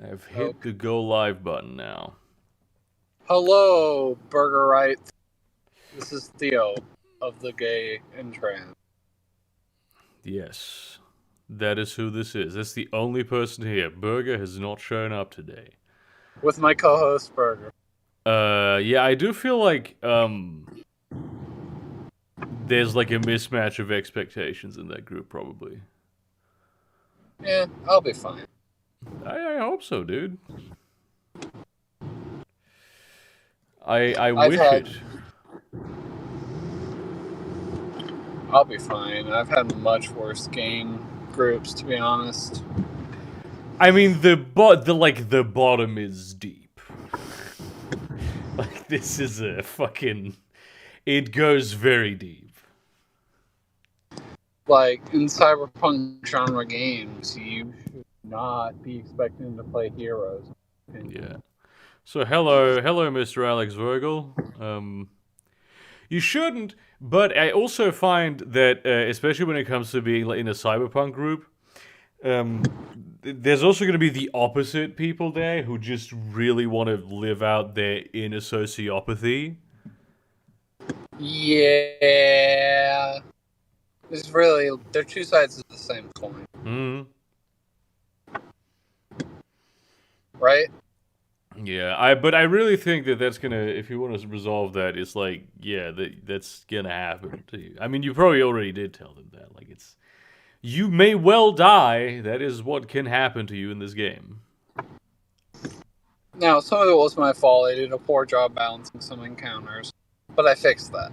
I've hit Okay. the go live button now. Hello, Burger Right. This is Theo of the Gay and Trans. Yes, that is who this is. That's the only person here. Burger has not shown up today. With my co-host Burger. Yeah, I do feel like there's like a mismatch of expectations in that group, probably. Yeah, I'll be fine. I hope so, dude. I I've wish had it. I'll be fine. I've had much worse game groups, to be honest. I mean, the bottom is deep. Like this is a fucking. It goes very deep. Like in cyberpunk genre games, you should not be expecting to play heroes. Yeah. So hello, Mr. Alex Vogel. You shouldn't, but I also find that, especially when it comes to being like, in a cyberpunk group, there's also going to be the opposite people there who just really want to live out their inner sociopathy. Yeah, it's really they're two sides of the same coin, Hmm. right? But I really think that that's gonna, if you want to resolve that, it's like, yeah, that's gonna happen to you. I mean, you probably already did tell them that. Like, you may well die. That is what can happen to you in this game. Now, some of it was my fault. I did a poor job balancing some encounters, but I fixed that.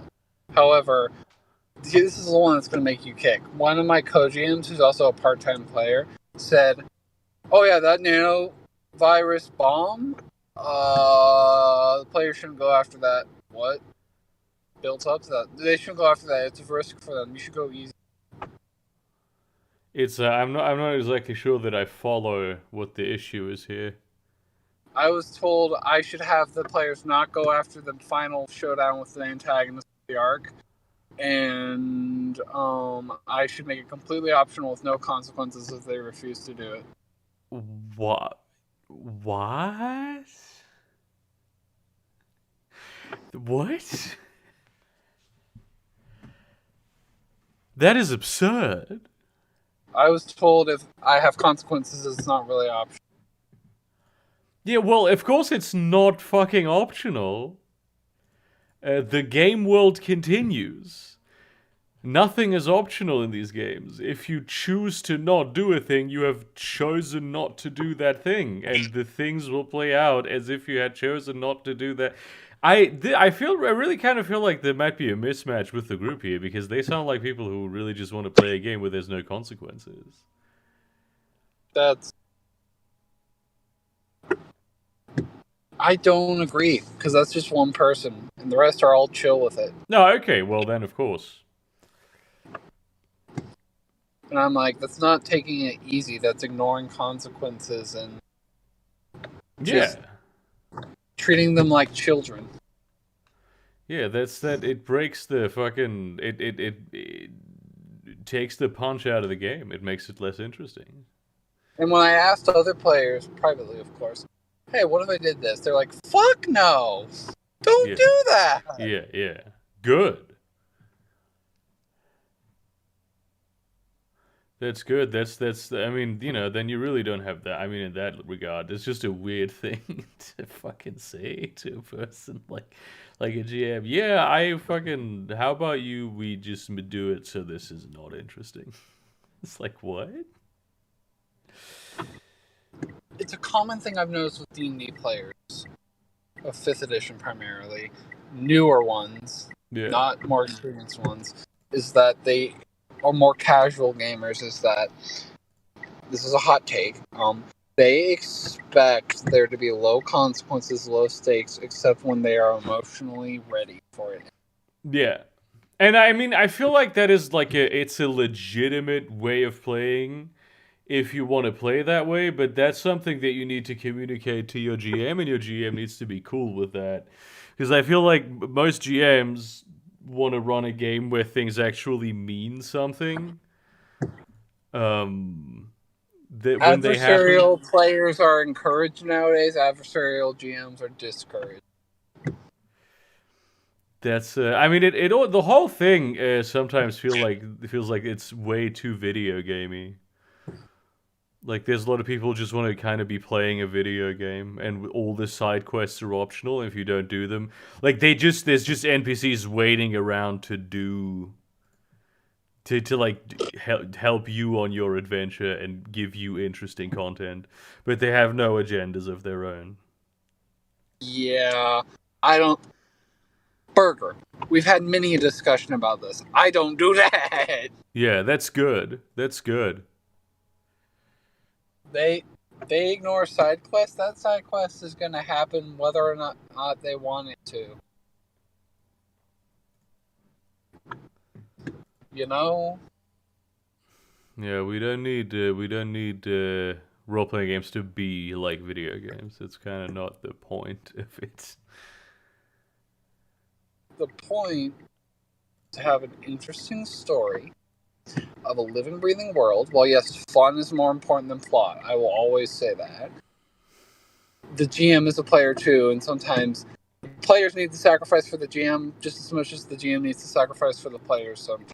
However, this is the one that's going to make you kick. One of my co-GMs, who's also a part-time player, said, "Oh yeah, that nanovirus bomb. The player shouldn't go after that. What? Built up to that. They shouldn't go after that. It's a risk for them. You should go easy." It's I'm not exactly sure that I follow what the issue is here. I was told I should have the players not go after the final showdown with the antagonist of the arc, and I should make it completely optional with no consequences if they refuse to do it. What? What? What? That is absurd. I was told if I have consequences, it's not really optional. Yeah, well, of course it's not fucking optional. The game world continues. Nothing is optional in these games. If you choose to not do a thing, you have chosen not to do that thing, and the things will play out as if you had chosen not to do that. I really kind of feel like there might be a mismatch with the group here because they sound like people who really just want to play a game where there's no consequences. That's I don't agree because that's just one person, and the rest are all chill with it. No, okay, well then of course. And I'm like, that's not taking it easy. That's ignoring consequences and Yeah. just treating them like children. Yeah, that's that. It breaks the fucking. It takes the punch out of the game. It makes it less interesting. And when I asked other players, privately of course, "Hey, what if I did this?" They're like, "Fuck no! Don't Yeah, do that!" yeah. Good. That's good. That's. I mean, then you really don't have that. I mean, in that regard, it's just a weird thing to fucking say to a person like a GM. Yeah, I fucking. How about you? We just do it so this is not interesting. It's like what? It's a common thing I've noticed with D&D players of 5th edition primarily, newer ones, Yeah. not more experienced ones, is that they are more casual gamers. Is that this is a hot take? They expect there to be low consequences, low stakes, except when they are emotionally ready for it. Yeah. And I mean, I feel like that is like it's a legitimate way of playing if you want to play that way, but that's something that you need to communicate to your GM, and your GM needs to be cool with that. Because I feel like most GMs want to run a game where things actually mean something. Um, when they happen. Adversarial players are encouraged nowadays. Adversarial GMs are discouraged. That's I mean the whole thing sometimes feels like it's way too video gamey. Like there's a lot of people just want to kind of be playing a video game, and all the side quests are optional if you don't do them. Like there's just NPCs waiting around to help you on your adventure and give you interesting content, but they have no agendas of their own. Yeah, I don't. Burger. We've had many a discussion about this. I don't do that. Yeah, that's good. That's good. They ignore side quests. That side quest is going to happen whether or not they want it to. You know? Yeah, we don't need role playing games to be like video games. It's kind of not the point of it. The point is to have an interesting story of a living, breathing world. Well, yes, fun is more important than plot. I will always say that. The GM is a player too, and sometimes players need to sacrifice for the GM just as much as the GM needs to sacrifice for the players sometimes.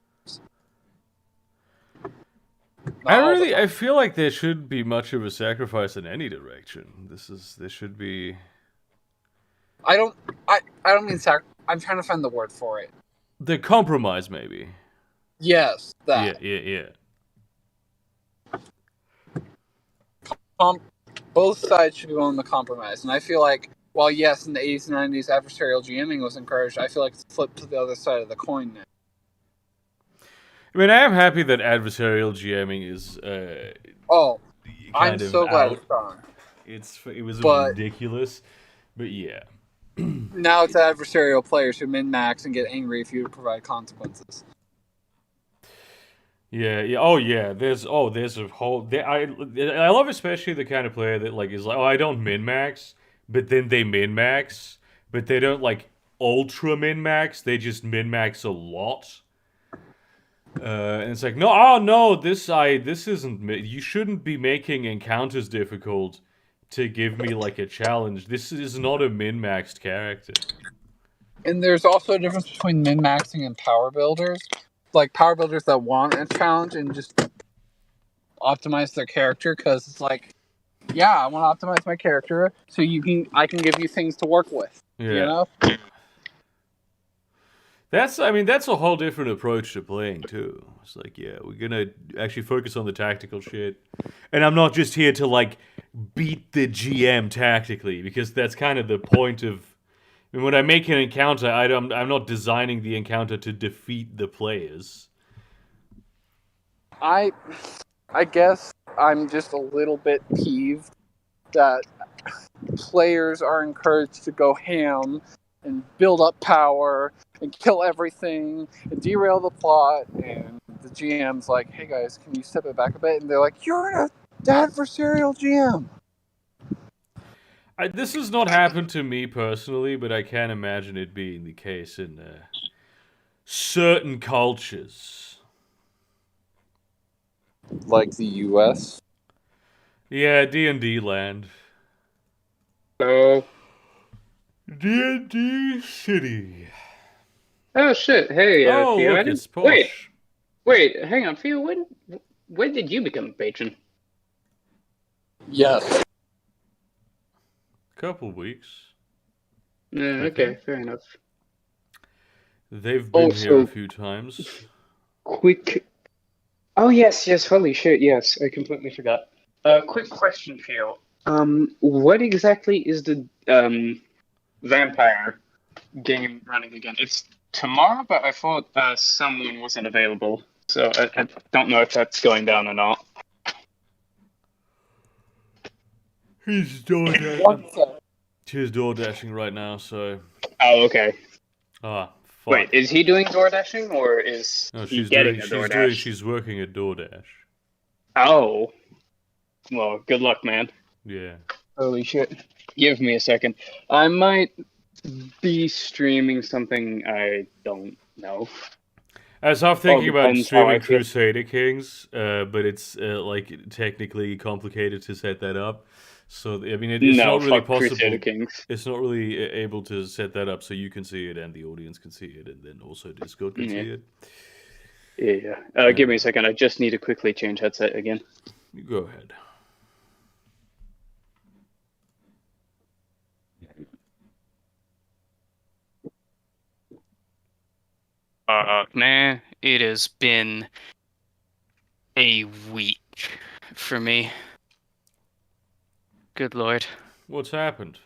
I feel like there shouldn't be much of a sacrifice in any direction. There should be. I don't mean I'm trying to find the word for it. The compromise, maybe. Yes, that. Yeah. Both sides should be willing to compromise, and I feel like, while yes, in the 80s and 90s, adversarial GMing was encouraged, I feel like it's flipped to the other side of the coin now. I mean, I am happy that adversarial GMing is. I'm so glad it's gone. It was ridiculous, but yeah. Now it's adversarial players who min-max and get angry if you provide consequences. Yeah. Oh, yeah. There's a whole. I love especially the kind of player that is like, oh, I don't min-max, but then they min-max, but they don't ultra min-max. They just min-max a lot. And it's like, no, this isn't. You shouldn't be making encounters difficult to give me a challenge. This is not a min-maxed character. And there's also a difference between min-maxing and power builders. Like power builders that want a challenge and just optimize their character, because it's like, yeah, I want to optimize my character so I can give you things to work with. Yeah. You know? That's a whole different approach to playing too. It's like, yeah, we're gonna actually focus on the tactical shit, and I'm not just here to beat the GM tactically, because that's kind of the point of. I mean, when I make an encounter, I'm not designing the encounter to defeat the players. I guess I'm just a little bit peeved that players are encouraged to go ham and build up power and kill everything and derail the plot, and the GM's like, hey guys, can you step it back a bit? And they're like, you're an adversarial GM. This has not happened to me personally, but I can imagine it being the case in certain cultures. Like the US? Yeah, D&D land. Oh. D&D City. Oh shit! Hey, Theo, look, it's Posh. Wait, hang on, Theo. When did you become a patron? Yes. Couple weeks. Yeah, okay, fair enough. They've been here a few times. Quick. Oh yes, holy shit, yes, I completely forgot. Quick question, Theo. What exactly is the vampire game running again? It's tomorrow, but I thought someone wasn't available, so I don't know if that's going down or not. He's door dashing. She's door dashing right now, so. Oh, okay. Fuck. Wait, is he doing door dashing or is he getting a DoorDash? She's working at DoorDash. Oh. Well, good luck, man. Yeah. Holy shit. Give me a second. I might be streaming something I don't know. As I'm thinking about depends how I streaming feel. Crusader Kings, but it's like technically complicated to set that up. So I mean, it's No, not really fuck Crusader possible. Kings. It's not really able to set that up so you can see it and the audience can see it, and then also Discord can Yeah. see it. Yeah. Give me a second. I just need to quickly change headset again. You go ahead. Man, it has been a week for me. Good lord. What's happened?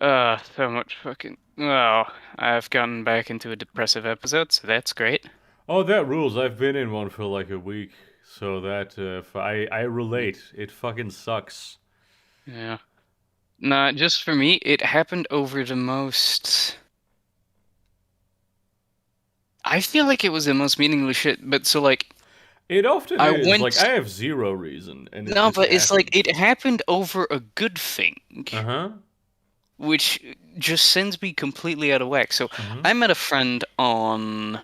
So much fucking. Well, I've gotten back into a depressive episode, so that's great. Oh, that rules. I've been in one for like a week, so that I relate. It fucking sucks. Yeah. Nah, just for me, it happened over the most. I feel like it was the most meaningless shit, but so like. It often I is. went- Like I have zero reason, and it No, just but it's like happens. it happened over a good thing. Uh-huh. Which just sends me completely out of whack. So Mhm. I met a friend on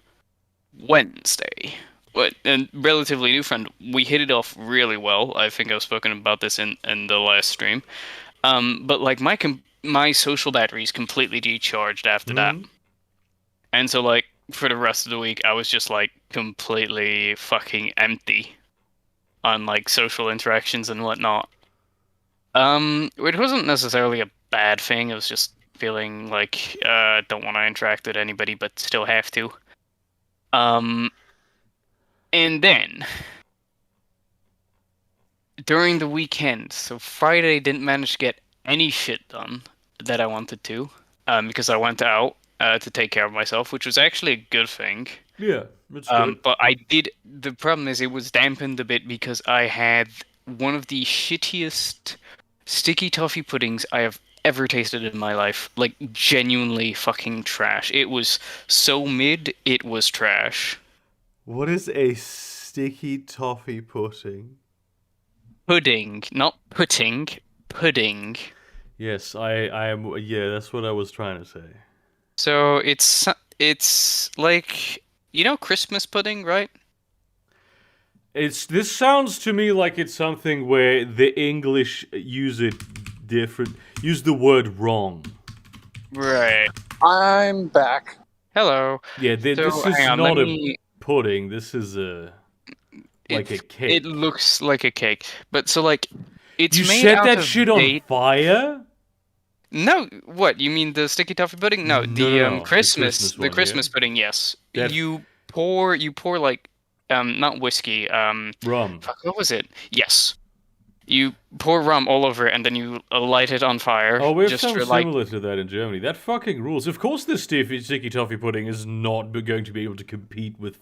Wednesday, but a relatively new friend. We hit it off really well. I think I've spoken about this in the last stream. But like my social battery is completely decharged after that, Mhm. and so like for the rest of the week, I was just like completely fucking empty on like social interactions and whatnot. It wasn't necessarily a bad thing. It was just feeling like don't want to interact with anybody, but still have to. And then during the weekend, so Friday didn't manage to get any shit done that I wanted to, because I went out to take care of myself, which was actually a good thing. Yeah, it's good. But I did. The problem is it was dampened a bit because I had one of the shittiest sticky toffee puddings I have ever tasted in my life. Like genuinely fucking trash. It was so mid, it was trash. What is a sticky toffee pudding? Pudding, not pudding. Pudding. Yes, I am. Yeah, that's what I was trying to say. So it's like Christmas pudding, right? This sounds to me like it's something where the English use it different, use the word wrong. Right. I'm back. Hello. Yeah, So, this is hang on, not let a me- pudding. This is like a cake. It looks like a cake, but so like it's You made set out that of shit on date. fire? No, what? You mean the sticky toffee pudding? No, No, the no, the Christmas Christmas one, Christmas yeah. pudding. Yes, That- you pour like not whiskey. Rum. Fuck, what was it? Yes, you pour rum all over it and then you light it on fire. Oh, we have just something for like. similar to that in Germany. That fucking rules. Of course, this sticky toffee pudding is not going to be able to compete with.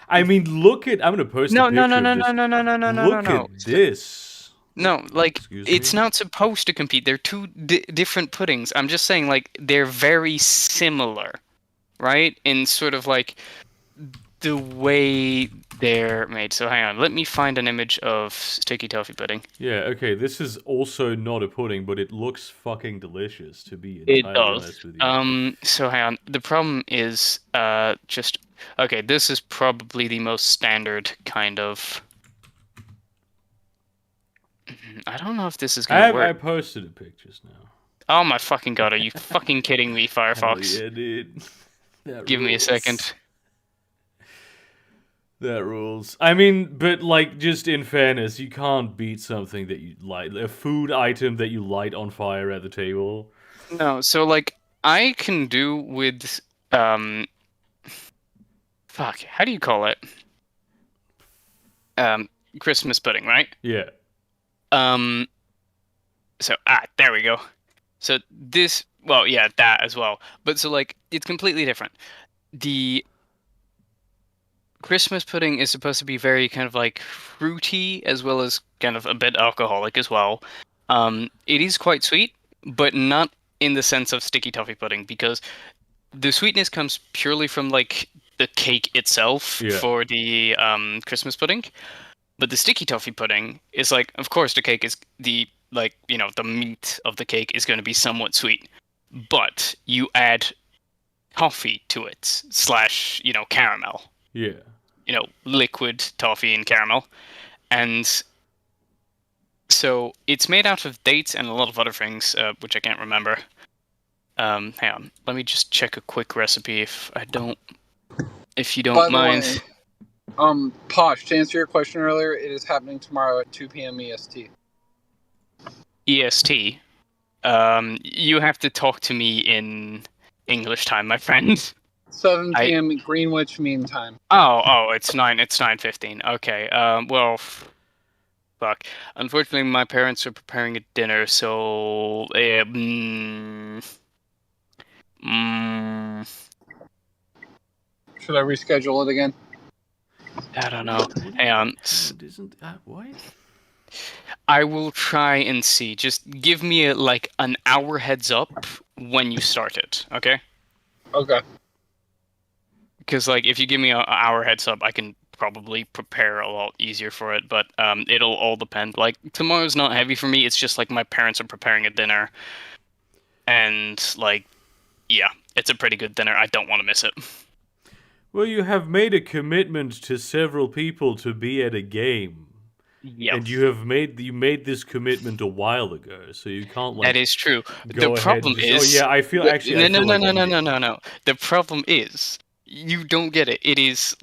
I mean, look at. I'm gonna post No, a picture no, no, of no, this. no, no, no, no, no, Look no, no. at this. No, like Excuse it's me? not supposed to compete. They're two different puddings. I'm just saying, like they're very similar, right? In sort of like the way they're made. So hang on, let me find an image of sticky toffee pudding. Yeah, okay, this is also not a pudding, but it looks fucking delicious, to be It entirely does. honest with you. So hang on. The problem is, just okay. This is probably the most standard kind of. I don't know if this is gonna I work. posted the pictures now. Oh my fucking god! Are you fucking kidding me, Firefox? Hell yeah, dude. That Give me a rules. second. That rules. I mean, but like, just in fairness, you can't beat something that you light, a food item that you light on fire at the table. No, so like I can do with fuck, how do you call it? Christmas pudding, right? Yeah. So there we go. So this, well, yeah, that as well. But so like it's completely different. The Christmas pudding is supposed to be very kind of like fruity as well as kind of a bit alcoholic as well. It is quite sweet, but not in the sense of sticky toffee pudding because the sweetness comes purely from like the cake itself Yeah. for the Christmas pudding. But the sticky toffee pudding is like, of course, the cake is the like the meat of the cake is going to be somewhat sweet, but you add toffee to it / caramel. Yeah. Liquid toffee and caramel. And so it's made out of dates and a lot of other things, which I can't remember. Hang on, let me just check a quick recipe if you don't By the mind. way, Posh, to answer your question earlier, it is happening tomorrow at 2 p.m. EST. EST. You have to talk to me in English time, my friend. 7 p.m. Greenwich Mean Time. Oh, it's 9:15. Okay. Well, fuck. Unfortunately, my parents are preparing a dinner, so Should I reschedule it again? I don't know. Hang on. What? I will try and see. Just give me an hour heads up when you start it, okay? Okay. Because if you give me an hour heads up, I can probably prepare a lot easier for it. But it'll all depend. Tomorrow's not heavy for me. It's just my parents are preparing a dinner, and yeah, it's a pretty good dinner. I don't want to miss it. Well, you have made a commitment to several people to be at a game. Yeah. And you made this commitment a while ago, so you can't that is true. Go The problem ahead and is oh yeah, I feel actually no. The problem is you don't get it. It is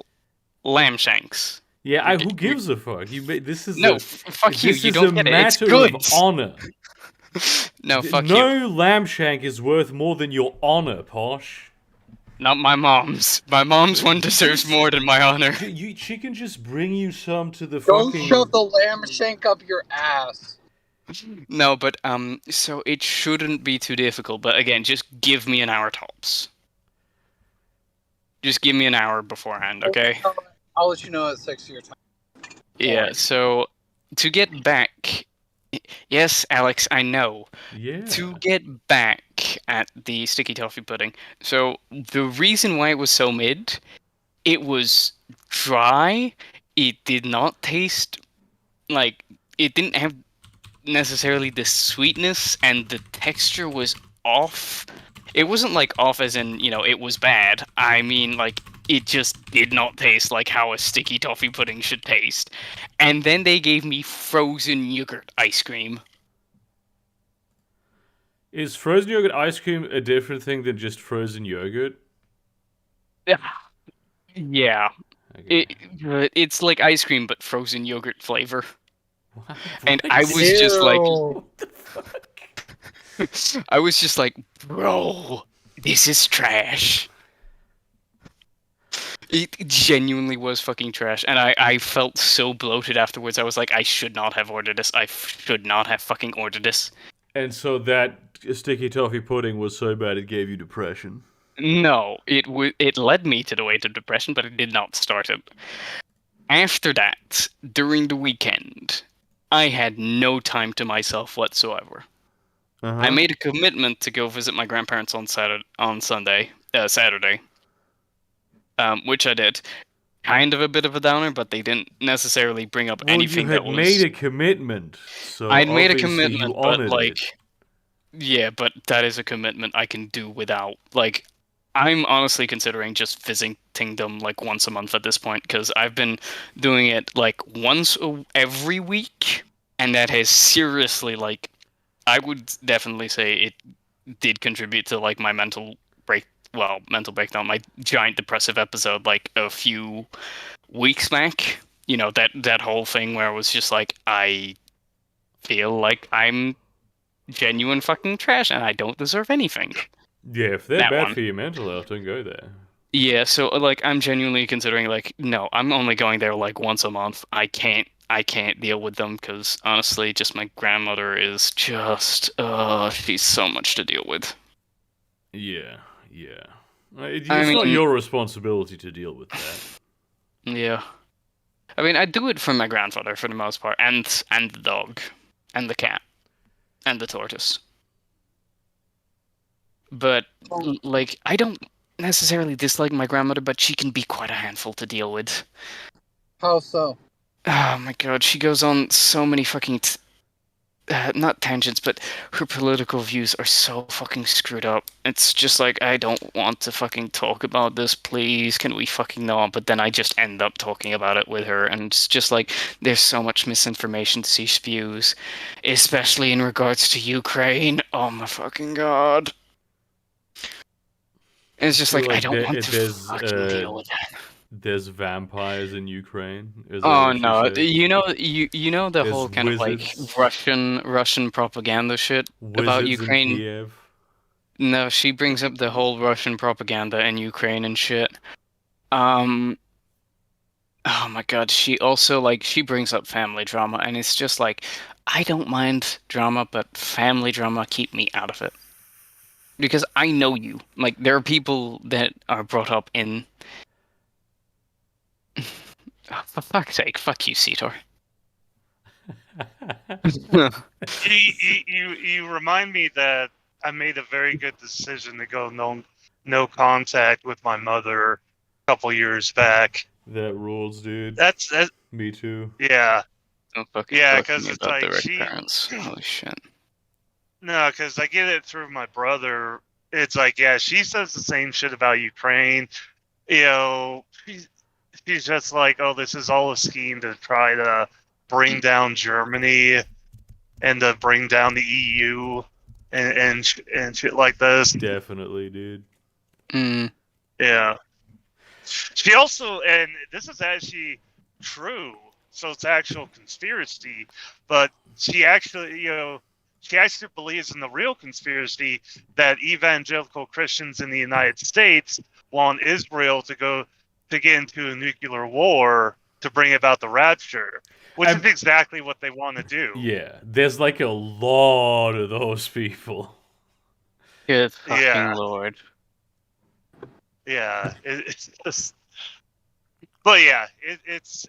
lamb shanks. Yeah, who gives a fuck? This is fuck you. This You is don't a get it. It's matter good. of honor. No, fuck you. No lamb shank is worth more than your honor, Posh. Not my mom's. My mom's one deserves more than my honor. She can just bring you some to the Don't fucking... shove the lamb shank up your ass. No, but so it shouldn't be too difficult. But again, just give me an hour tops. Just give me an hour beforehand, okay? I'll let you know at 6 your time. Yeah. So to get back, yes, Alex, I know. Yeah. To get back at the sticky toffee pudding. So the reason why it was so mid, it was dry. It did not taste it didn't have necessarily the sweetness, and the texture was off. It wasn't off as in, it was bad. I mean, it just did not taste like how a sticky toffee pudding should taste. And then they gave me frozen yogurt ice cream. Is frozen yogurt ice cream a different thing than just frozen yogurt? Yeah. Okay. It's like ice cream, but frozen yogurt flavor. What? And I was just What the fuck? I was just bro, this is trash. It genuinely was fucking trash, and I felt so bloated afterwards. I was like, I should not have ordered this. I should not have fucking ordered this. And so that sticky toffee pudding was so bad it gave you depression. No, it led me to the way to depression, but it did not start it. After that, during the weekend, I had no time to myself whatsoever. Uh-huh. I made a commitment to go visit my grandparents on Saturday, which I did. Kind of a bit of a downer, but they didn't necessarily bring up anything that was... you had made a commitment, so I'd made a obviously commitment, you but honored it. yeah, but that is a commitment I can do without. I'm honestly considering just visiting them once a month at this point, because I've been doing it once every week, and that has seriously I would definitely say it did contribute to my mental breakdown, my giant depressive episode a few weeks back. That whole thing where I was just I feel like I'm genuine fucking trash and I don't deserve anything. Yeah, if they're That bad one. for your mental health, don't go there. Yeah, so I'm genuinely considering no, I'm only going there once a month. I can't deal with them because honestly, just my grandmother is just she's so much to deal with. Yeah. It's not your responsibility to deal with that. Yeah. I mean, I do it for my grandfather for the most part, and the dog, and the cat, and the tortoise. But I don't necessarily dislike my grandmother, but she can be quite a handful to deal with. How so? Oh my god, she goes on so many fucking not tangents, but her political views are so fucking screwed up. It's just like, I don't want to fucking talk about this, please, can we fucking not? But then I just end up talking about it with her, and it's just like, there's so much misinformation she spews, especially in regards to Ukraine. Oh my fucking god. And it's just feel like, I like don't want to fucking deal with that. there's vampires in Ukraine. Is that Oh what you no, said? you know the There's whole kind of like wizards. Russian propaganda shit about Wizards in Ukraine. Kiev. No, she brings up the whole Russian propaganda in Ukraine and shit. Um, oh my god, she also like she brings up family drama, and it's just like, I don't mind drama, but family drama, keep me out of it. Because I know you. Like, there are people that are brought up in. Oh, for fuck's sake, fuck you, Cetor. You remind me that I made a very good decision to go no contact with my mother a couple years back. That rules, dude. That's Me too. yeah. Don't fucking Yeah, talk to 'cause me it's about like direct she- parents. Holy shit. No, because I get it through my brother. It's like, yeah, she says the same shit about Ukraine. You know, she's just like, oh, this is all a scheme to try to bring down Germany and to bring down the EU and shit like this. Definitely, dude. Mm. Yeah. She also, and this is actually true, so it's actual conspiracy, but she actually, she actually believes in the real conspiracy that evangelical Christians in the United States want Israel to get into a nuclear war to bring about the rapture, which is exactly what they want to do. Yeah, there's like a lot of those people. Good fucking Yeah. lord. Yeah, it's just, but yeah, it's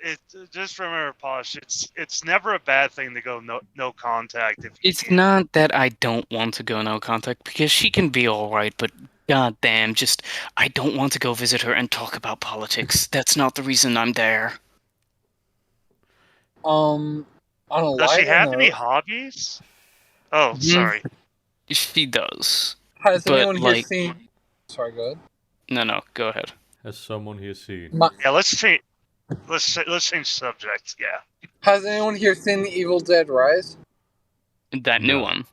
just remember, Posh. It's never a bad thing to go no contact if you It's can. not that I don't want to go no contact, because she can be alright, but goddamn, just I don't want to go visit her and talk about politics. That's not the reason I'm there. On a Does she lighter have any note, hobbies? Oh, Mhm. sorry. She does. has but, anyone here like- seen? Sorry, go ahead. No, go ahead. Has someone here seen? Yeah, let's change. Let's change subject. Yeah. Has anyone here seen The Evil Dead Rise? That new No. one.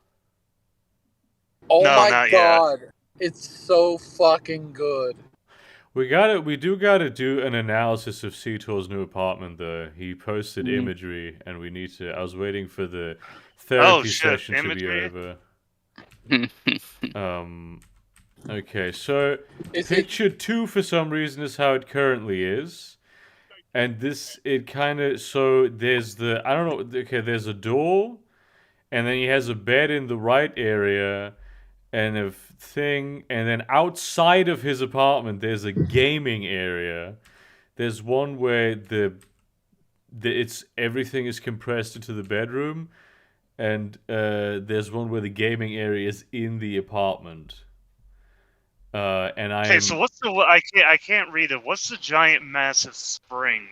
Oh No, my not yet. god, it's so fucking good. We do gotta do an analysis of Cetor's new apartment though. He posted imagery and we need to. I was waiting for the therapy shit, session to imagery? be over. Okay, so Is it? picture 2 for some reason is how it currently is. And this, it kind of, so there's the, I don't know, okay, there's a door, and then he has a bed in the right area, and a thing, and then outside of his apartment, there's a gaming area. There's one where it's everything is compressed into the bedroom, and there's one where the gaming area is in the apartment. And I Okay, so what's the? I can't read it. What's the giant, massive spring?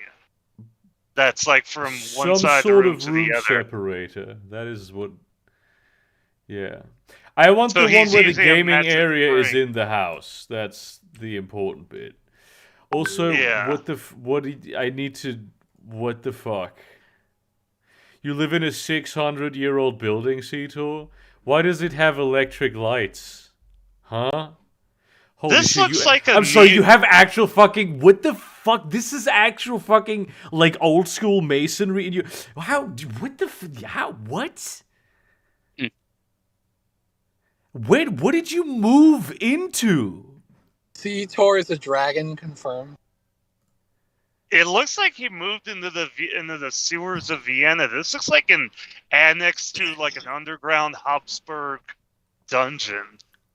That's like from one side of the room to the other. separator. That is what. Yeah, I want So the one he's where the using a gaming massive area is spring. in the house. That's the important bit. Also, Yeah. what the what the fuck? You live in a 600-year-old building, Cetor? Why does it have electric lights? Huh? Holy This shit, looks like a I'm sorry, neat- you have actual fucking... What the fuck? This is actual fucking, like, old school masonry. And you... How... What the... How... What? Wait, what did you move into? Cetor is a dragon, confirmed. It looks like he moved into the sewers of Vienna. This looks like an annex to like an underground Habsburg dungeon.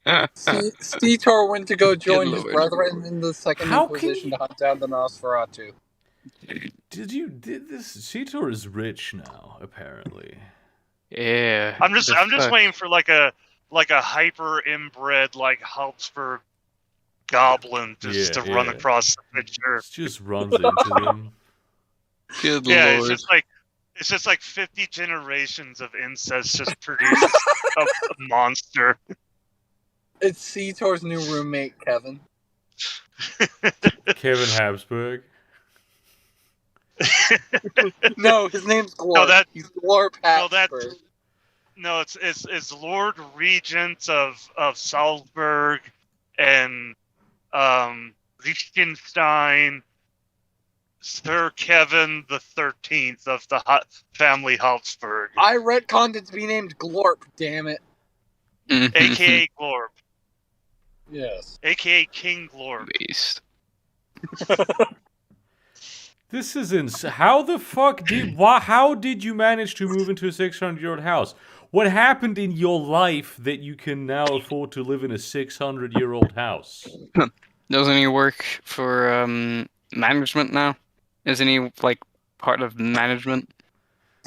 Cetor went to go join his lord. brethren in the Second How can Inquisition you- to hunt down the Nosferatu. Did this... Cetor is rich now, apparently. Yeah. I'm just the fuck? waiting for like a hyper inbred like Habsburg goblin just Yeah, to run yeah. across the picture. It just runs into them. Good Yeah, lord. it's just like It's just like 50 generations of incest just produces a monster. It's Seator's new roommate, Kevin. Kevin Habsburg. No, his name's Glorp. No, that- He's Glorp No, that's Habsburg. no, it's Lord Regent of Salzburg and Liechtenstein, Sir Kevin the 13th of the family Habsburg, I retconned it to be named Glorp, damn it. aka Glorp, Yes. aka King Glorp. Beast. This is how the fuck did how did you manage to move into a 600-year-old house? What happened in your life that you can now afford to live in a 600-year-old house? Doesn't he work for management now? Isn't he like part of management?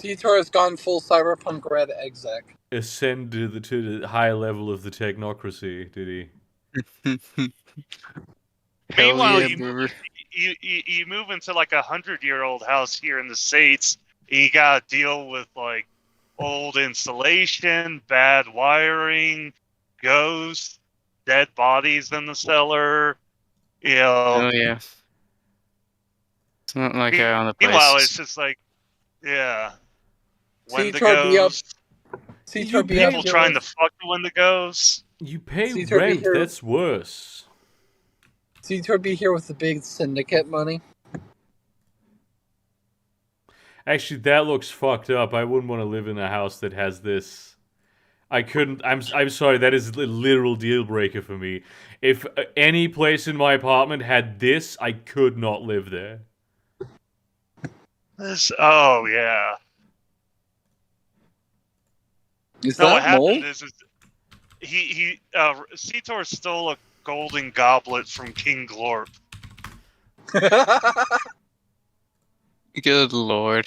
Seator has gone full cyberpunk red exec. Ascended to the high level of the technocracy, did he? Meanwhile, yeah, you move, brother. you move into like 100-year-old house here in the States, and you gotta deal with like old insulation, bad wiring, ghosts, dead bodies in the cellar. You know. Oh yeah. It's not like on the Meanwhile, place. it's just like, yeah, Wendigos, Seator be up. You Seator be pay- up. people here trying to with- fuck the Wendigos. You pay Caesar, be rent, here. that's worse. Seator be here with the big syndicate money. Actually, that looks fucked up. I wouldn't want to live in a house that has this. I couldn't. I'm sorry. That is a literal deal breaker for me. If any place in my apartment had this, I could not live there. Oh yeah. Is No, what that mold? happened is Seator stole a golden goblet from King Glorp. Good lord.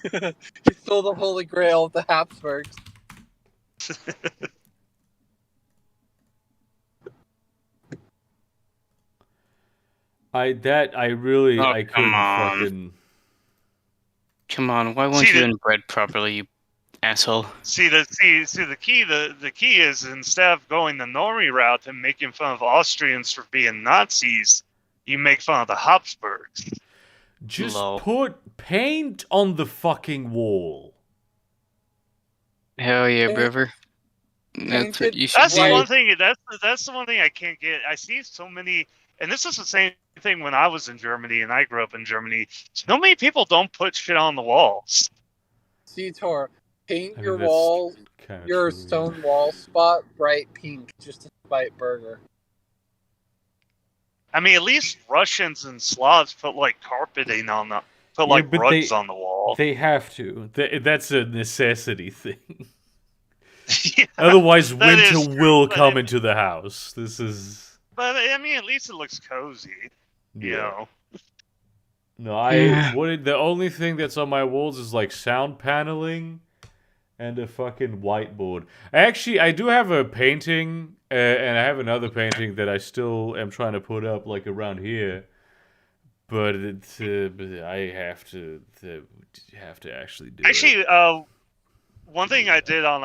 He stole the Holy Grail of the Habsburgs. I Oh, I come couldn't on. fucking. Come on, why weren't See, you the- inbred properly, you asshole? See the key is instead of going the normie route and making fun of Austrians for being Nazis, you make fun of the Habsburgs. Just Lol. put paint on the fucking wall. Hell yeah, Paint- brother. That's what painted you should That's the Right. do. one thing. That's the one thing I can't get. I see so many, and this is the same thing when I was in Germany and I grew up in Germany. So many people don't put shit on the walls. Seator, paint I mean, your that's wall, kinda your true, yeah. stone wall spot bright pink, just to spite Burger. I mean, at least Russians and Slavs put like carpeting on the, put Yeah, like but rugs on the wall. They have to. That's a necessity thing. Yeah, Otherwise, that is winter true, will but come it- into the house. This is. but I mean, at least it looks cozy. You know. No, Yeah. the only thing that's on my walls is like sound paneling and a fucking whiteboard. Actually, I do have a painting, and I have another painting that I still am trying to put up like around here. But it's but I have to actually do it. Actually, one thing I did on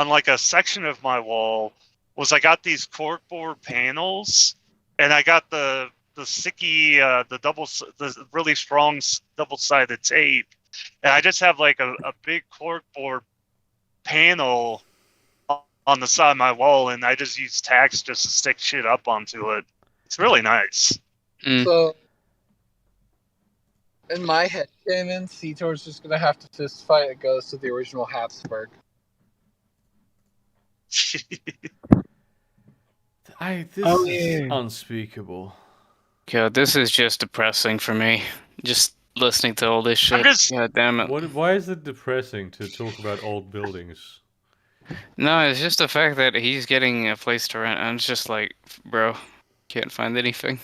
like a section of my wall was I got these corkboard panels, and I got the sticky the really strong double-sided tape, and I just have like a big corkboard panel on the side of my wall, and I just use tacks just to stick shit up onto it. It's really nice. Mm. So, in my head, canon, Seator's just gonna have to fist fight a ghost of the original Habsburg. This Oh, is yeah. unspeakable. God, this is just depressing for me. Just listening to all this shit. just- God damn it. Why is it depressing to talk about old buildings? No, it's just the fact that he's getting a place to rent, and it's just like, bro, can't find anything.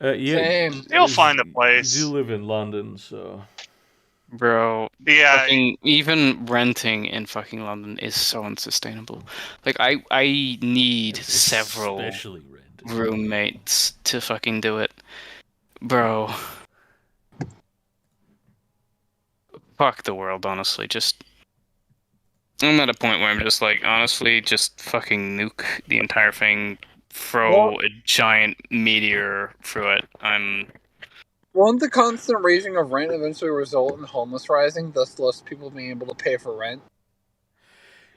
Yeah, Same. You'll find a place. You do live in London, so Bro, Yeah, fucking, even renting in fucking London is so unsustainable. Like, I need several especially rented. roommates to fucking do it. Bro. fuck the world, honestly. Just I'm at a point where I'm just like, honestly, just fucking nuke the entire thing, throw Well- a giant meteor through it. Won't the constant raising of rent eventually result in homeless rising, thus less people being able to pay for rent?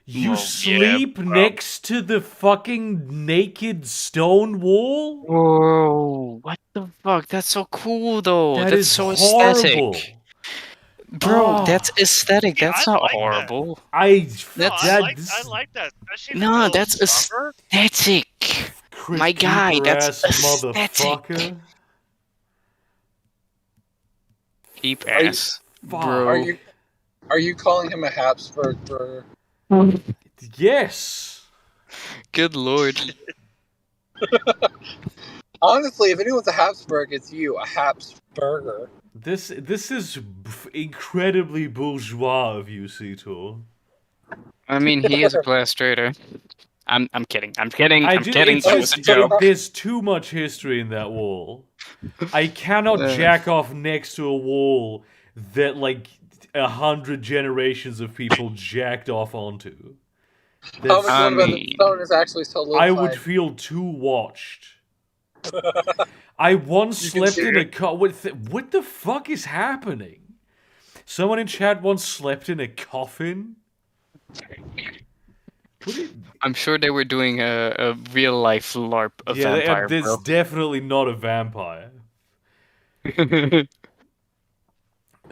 You Well, sleep yeah, next to the fucking naked stone wall? Whoa, what the fuck? That's so cool, though. That That's is so horrible. aesthetic. Bro, that's Oh, aesthetic. Yeah, That's I not like that. horrible. I No, that's I like that, especially in No, the middle that's of summer. aesthetic. Chris My guy, Cooper that's ass aesthetic. motherfucker. Cheap Are you- ass, Fuck. bro. Are you calling him a Habsburg for? Yes. Good lord. Honestly, if anyone's a Habsburg, it's you, a Habsburger. This is incredibly bourgeois of you, Seator. I mean, he is a blast trader. I'm kidding. I'm kidding. I'm kidding. It's That was just a joke. there's too much history in that wall. I cannot jack off next to a wall that like 100 generations of people jacked off onto. How much That's, one about the stone is actually solidified? I would feel too watched. I once You can slept see in a it. car. What the fuck is happening? Someone in chat once slept in a coffin. I'm sure they were doing a real life LARP of Yeah, vampire, there's bro. definitely not a vampire. They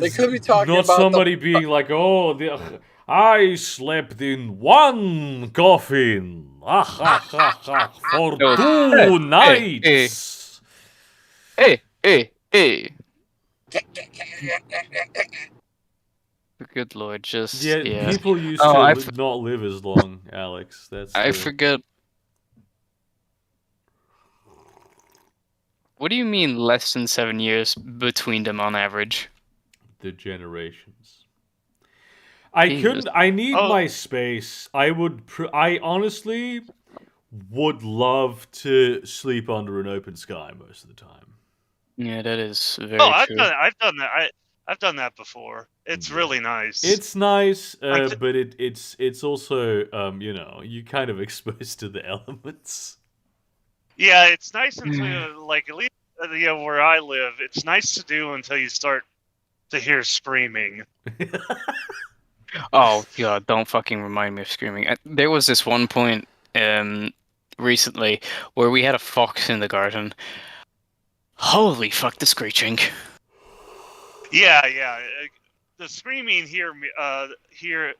could be talking Not about somebody being like, "Oh, I slept in one coffin. Ah, ha, ha, ha, for No, 2 nights." Hey. Good lord, just Yeah, people used Oh, I to not live as long, Alex. That's I the- forget. What do you mean less than 7 years between them on average? the generations. I Jesus. couldn't. I need Oh. my space. I honestly would love to sleep under an open sky most of the time. Yeah, that is very Oh, I've true. done that. I've done that before. It's really nice. It's nice, I'm t- but it's also you're kind of exposed to the elements. Yeah, it's nice until like at least where I live, it's nice to do until you start to hear screaming. Oh god, don't fucking remind me of screaming. There was this one point recently where we had a fox in the garden. Holy fuck, the screeching. Yeah. The screaming here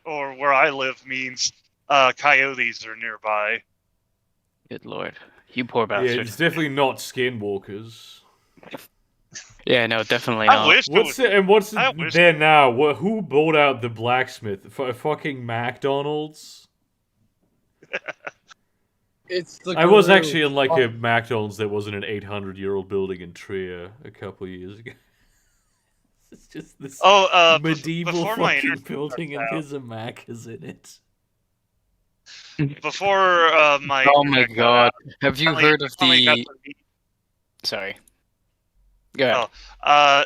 or where I live means coyotes are nearby. Good lord. You poor Yeah, bastard. it's definitely not skinwalkers. Yeah, no, definitely I not. wish it What's was. it, and what's I wish- there now? Who bought out the blacksmith? Fucking McDonald's. It's the. I was guru. actually in like a McDonald's that wasn't an 800-year-old building in Trier a couple of years ago. It's just this medieval before my fucking internet building, and out. there's a Macca's in it. Before my. Oh my internet got god. out, Have you finally- heard of finally got the... to meet- Sorry. Go ahead. Oh.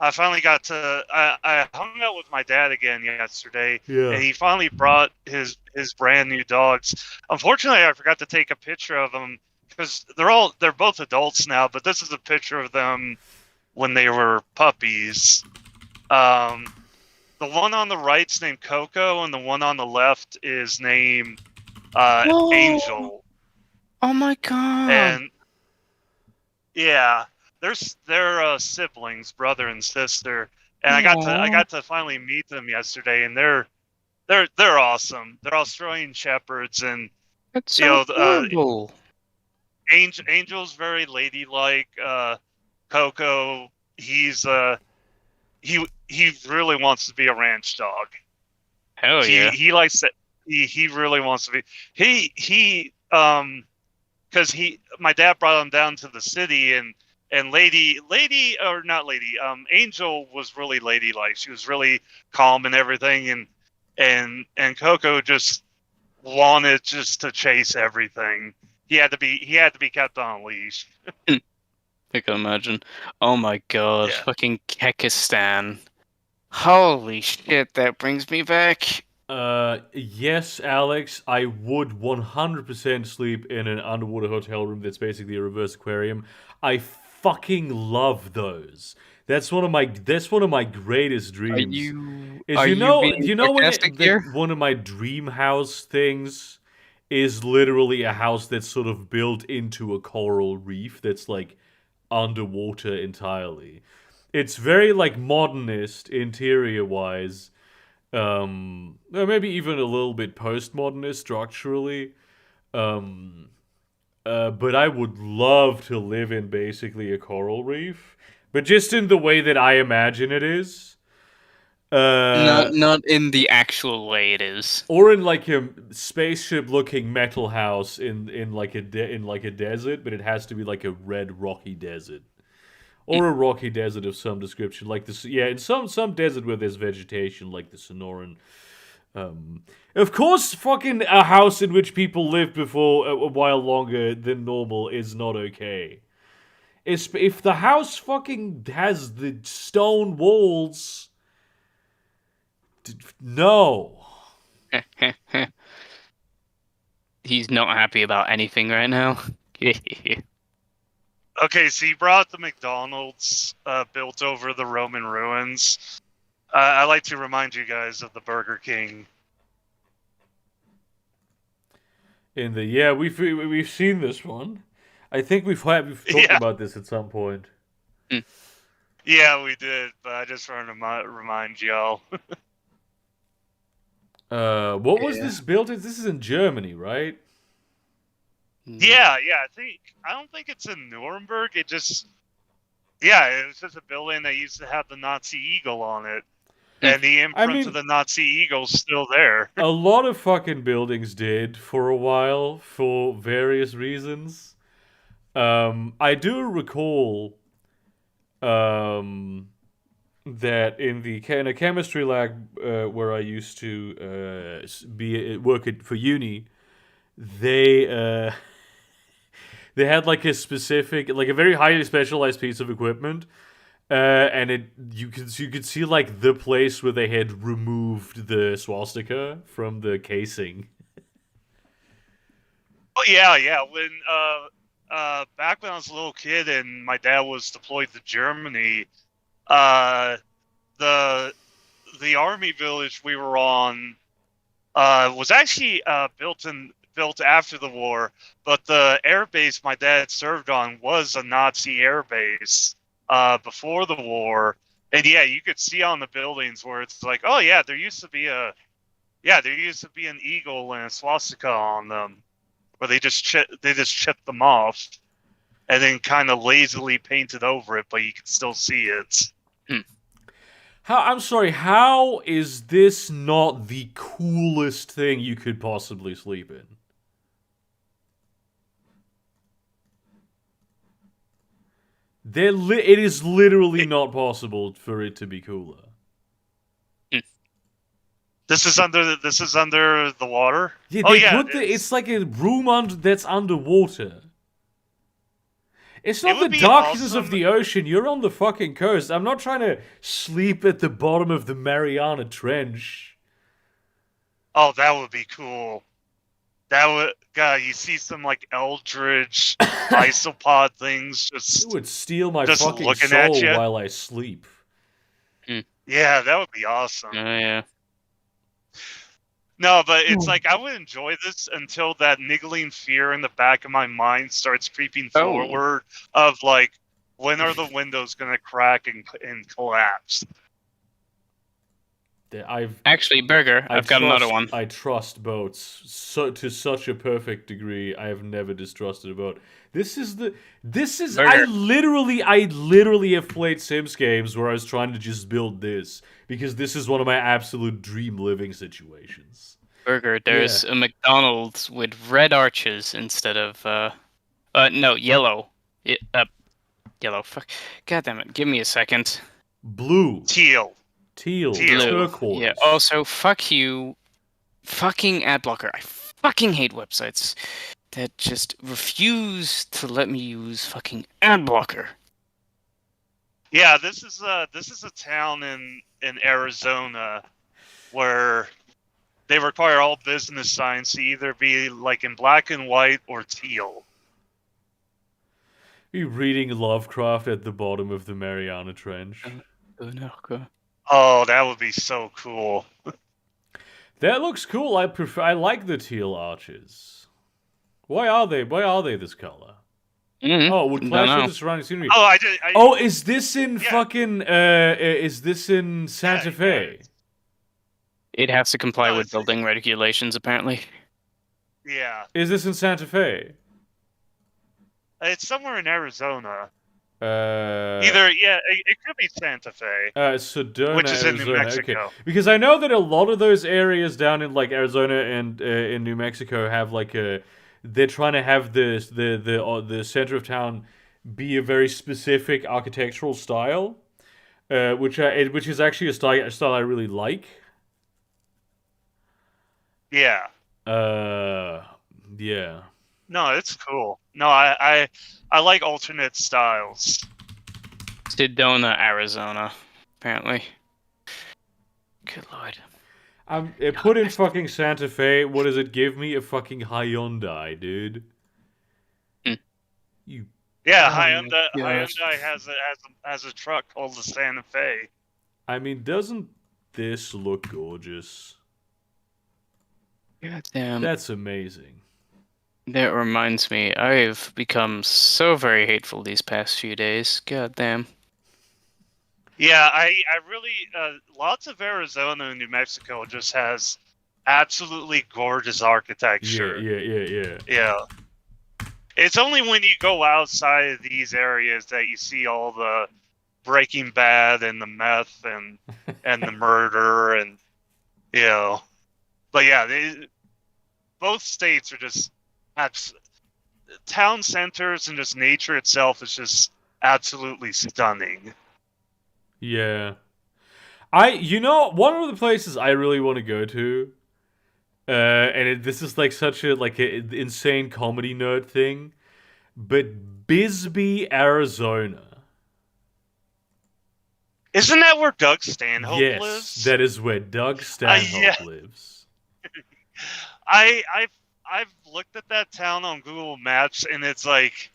I finally got to. I hung out with my dad again yesterday, Yeah. and he finally brought his brand new dogs. Unfortunately, I forgot to take a picture of them because they're both adults now. But this is a picture of them when they were puppies. The one on the right's named Coco, and the one on the left is named Whoa. Angel. Oh my god. And yeah, they're siblings, brother and sister, and I got to finally meet them yesterday, and they're awesome. They're Australian shepherds, and That's you so know, horrible. Angel's very ladylike. Coco, he really wants to be a ranch dog. Hell yeah. He likes that. He really wants to be. He because my dad brought him down to the city, and Angel was really ladylike. She was really calm and everything, and Coco just wanted just to chase everything. He had to be kept on a leash. I can imagine. Oh my god. Yeah. Fucking Kekistan. Holy shit, that brings me back. Yes, Alex, I would 100% sleep in an underwater hotel room that's basically a reverse aquarium. I fucking love those. That's one of my greatest dreams. Is Are you being when sarcastic that here? one of my dream house things is literally a house that's sort of built into a coral reef that's like underwater entirely. It's very like modernist interior wise, or maybe even a little bit postmodernist structurally. Um, but I would love to live in basically a coral reef, but just in the way that I imagine it is. Not in the actual way it is. Or in like a spaceship-looking metal house in like a desert, but it has to be like a red rocky desert. Or a rocky desert of some description, like this. Yeah, in some desert where there's vegetation, like the Sonoran. Of course, fucking a house in which people lived before a while longer than normal is not okay. If the house fucking has the stone walls, no. He's not happy about anything right now. Okay, so you brought the McDonald's built over the Roman ruins. I like to remind you guys of the Burger King. We've seen this one. I think we've talked Yeah. about this at some point. Yeah, we did, but I just wanted to remind y'all. What was Yeah. this built? This is in Germany, right? Yeah, I don't think it's in Nuremberg. It was just a building that used to have the Nazi eagle on it, and the imprint of the Nazi eagle's still there. A lot of fucking buildings did for a while for various reasons. I do recall that in a chemistry lab where I used to work for uni, they they had like a specific, like a very highly specialized piece of equipment, and you could see like the place where they had removed the swastika from the casing. Oh yeah. When back when I was a little kid and my dad was deployed to Germany, the army village we were on was actually built after the war, but the air base my dad served on was a Nazi air base before the war. And yeah, you could see on the buildings where it's like, oh yeah, there used to be an eagle and a swastika on them, where they just chipped them off and then kind of lazily painted over it, but you can still see it. I'm sorry, how is this not the coolest thing you could possibly sleep in? It is literally not possible for it to be cooler. This is under the water. Yeah, It is. it's like a room that's underwater. It's not It would the be darkness of awesome. the ocean. You're on the fucking coast. I'm not trying to sleep at the bottom of the Mariana Trench. Oh, that would be cool. God, you see some like eldritch isopod things It would steal my just fucking looking at soul ya. while I sleep. Yeah, that would be awesome. Oh yeah. No, but it's like I would enjoy this until that niggling fear in the back of my mind starts creeping forward of like, when are the windows gonna crack and collapse? Actually, Burger, I've got another one. I trust boats to such a perfect degree. I have never distrusted a boat. Burger. I literally have played Sims games where I was trying to just build this because this is one of my absolute dream living situations. Burger, there's a McDonald's with red arches instead of no, yellow. Yellow. Fuck. God damn it. Give me a second. Blue, Teal. teal, Blue. turquoise. Yeah. Also, fuck you. Fucking ad blocker. I fucking hate websites that just refuse to let me use fucking ad blocker. Yeah, this is a town in in Arizona where they require all business signs to either be like in black and white or teal. Be reading Lovecraft at the bottom of the Mariana Trench. Oh, that would be so cool. That looks cool. I like the teal arches. Why are they this color? Oh, it would clash with the surrounding scenery. Oh, Oh, is this in Yeah. fucking is this in Santa Fe? It has to comply No, with it's- building regulations, apparently. Yeah, Is this in Santa Fe? it's somewhere in Arizona. It Could be Santa Fe, Sedona, which is in New Arizona. Mexico. Okay. Because I know that a lot of those areas down in like Arizona and in New Mexico have like they're trying to have the center of town be a very specific architectural style, which is actually a style I really like. Yeah. Yeah. No, it's cool. No, I like alternate styles. Sedona, Arizona, apparently. Good lord. Put in fucking Santa Fe. What does it give me? A fucking Hyundai, dude. Hmm. You. Yeah, Oh, Hyundai, yes. Hyundai has a truck called the Santa Fe. I mean, doesn't this look gorgeous? God damn. That's amazing. That reminds me, I've become so very hateful these past few days. God damn. Yeah, I really lots of Arizona and New Mexico just has absolutely gorgeous architecture. Yeah. Yeah. It's only when you go outside of these areas that you see all the Breaking Bad and the meth and the murder and but yeah, both states are just town centers, and just nature itself is just absolutely stunning. Yeah. One of the places I really want to go to, this is like such a insane comedy nerd thing, but Bisbee, Arizona. Isn't that where Doug Stanhope Yes, lives? that is where Doug Stanhope yeah. lives. I've looked at that town on Google Maps, and it's like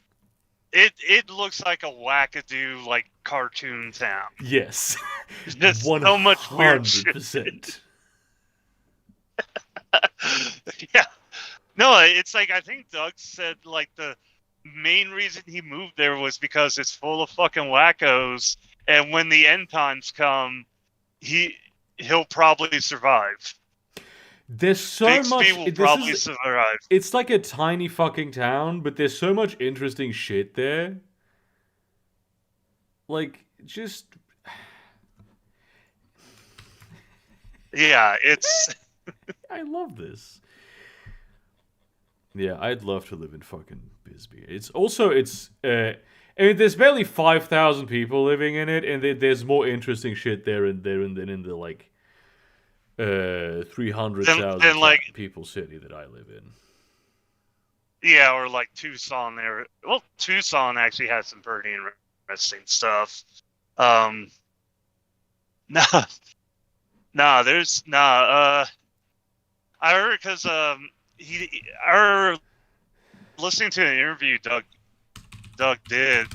it looks like a wackadoo like cartoon town. Yes. Just so much weird shit. 100%. Yeah. No, it's like I think Doug said like the main reason he moved there was because it's full of fucking wackos, and when the end times come, he'll probably survive. There's so Bixby much. will probably survive. It's like a tiny fucking town, but there's so much interesting shit there. Like, just. Yeah, it's. I love this. Yeah, I'd love to live in fucking Bisbee. It's. I mean, there's barely 5,000 people living in it, and there's more interesting shit there than in the like 300,000 Then, like, people city that I live in. Yeah, or like Tucson there. Well, Tucson actually has some pretty interesting stuff. I heard because I heard listening to an interview Doug did,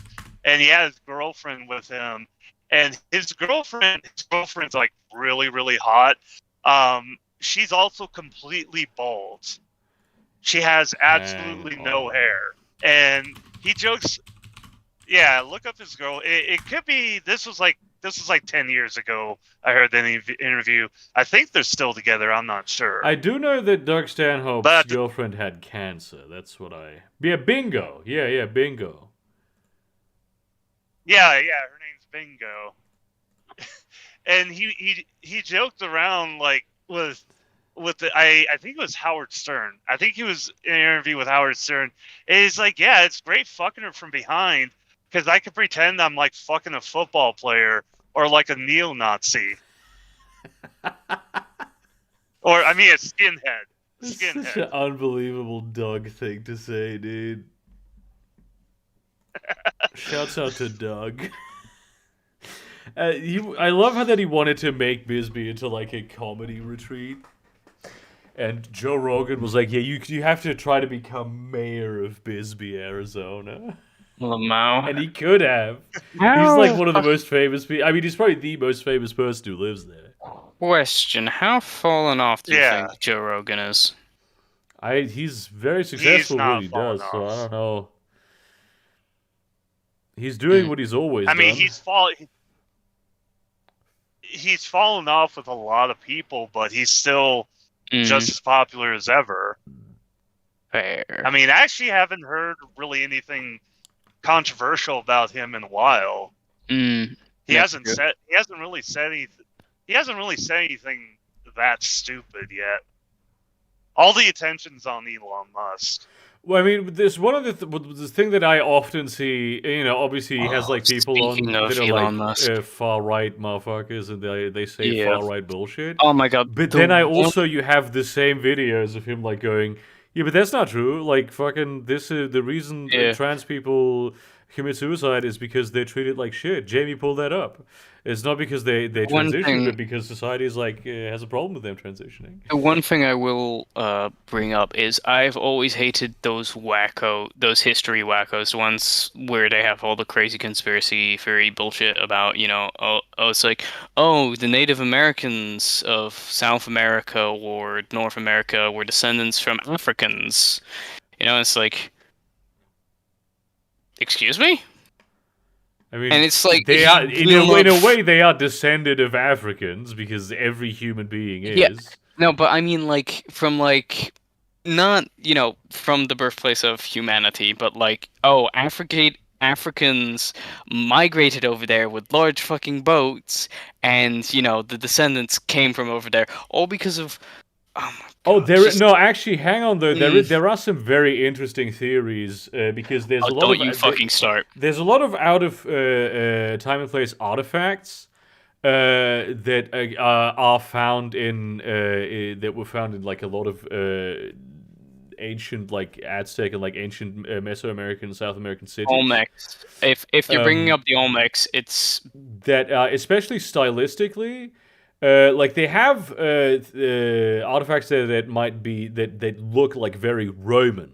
and he had his girlfriend with him, and his girlfriend's like really, really hot. She's also completely bald. She has absolutely no hair, and he jokes. Yeah, look up his girl. It could be this was like 10 years ago. I heard that interview. I think they're still together. I'm not sure. I do know that Doug Stanhope's But- girlfriend had cancer. That's what I. Yeah, bingo. Yeah, bingo. Yeah, her name's Bingo. And he joked around like with I think it was Howard Stern. I think he was in an interview with Howard Stern. And he's like, yeah, it's great fucking her from behind because I could pretend I'm like fucking a football player or like a neo-Nazi. Or I mean a skinhead. It's such an unbelievable Doug thing to say, dude. Shouts out to Doug. I love how that he wanted to make Bisbee into like a comedy retreat. And Joe Rogan was like, yeah, you have to try to become mayor of Bisbee, Arizona. Lamau. And he could have. He's like one of the most famous people. I mean, he's probably the most famous person who lives there. Question: how fallen off do you Yeah. think Joe Rogan is? He's very successful in not what he fallen does, so I off. don't know. He's doing what he's always I mean, done. he's fallen off with a lot of people, but he's still Mm, just as popular as ever. fair. I mean, I actually haven't heard really anything controversial about him in a while. Mm, He That's hasn't good. said he hasn't really said anything that stupid yet. All the attention's on Elon Musk. Well, I mean, there's one of the thing that I often see. You know, obviously he has like people on Speaking of that are Elon Musk. like far right motherfuckers, and they say Yeah. far right bullshit. Oh my god. But the then I one- also you have the same videos of him like going, yeah, but that's not true. Like fucking this is the reason Yeah. trans people commit suicide is because they're treated like shit. Jamie pulled that up. It's not because they One transition, thing- but because society is like has a problem with them transitioning. The one thing I will bring up is I've always hated those history wackos, the ones where they have all the crazy conspiracy theory bullshit about, it's like, oh, the Native Americans of South America or North America were descendants from Africans. It's like, excuse me? I mean, And it's like, they he are blew in a up- way they are descended of Africans because every human being is. Yeah. No, but I mean, like, from, like, not, from the birthplace of humanity, but, like, oh, Africans migrated over there with large fucking boats, and, the descendants came from over there, all because of... Oh, my Oh, God, there just- no. Actually, hang on though. Mm. There are some very interesting theories because there's a lot don't of you fucking start. there's a lot of out of time and place artifacts that are found in that were found in like a lot of ancient like Aztec and like ancient Mesoamerican, South American cities. Olmecs. If you're bringing Um, up the Olmecs, it's... That especially stylistically, like they have artifacts there that might be that look like very Roman,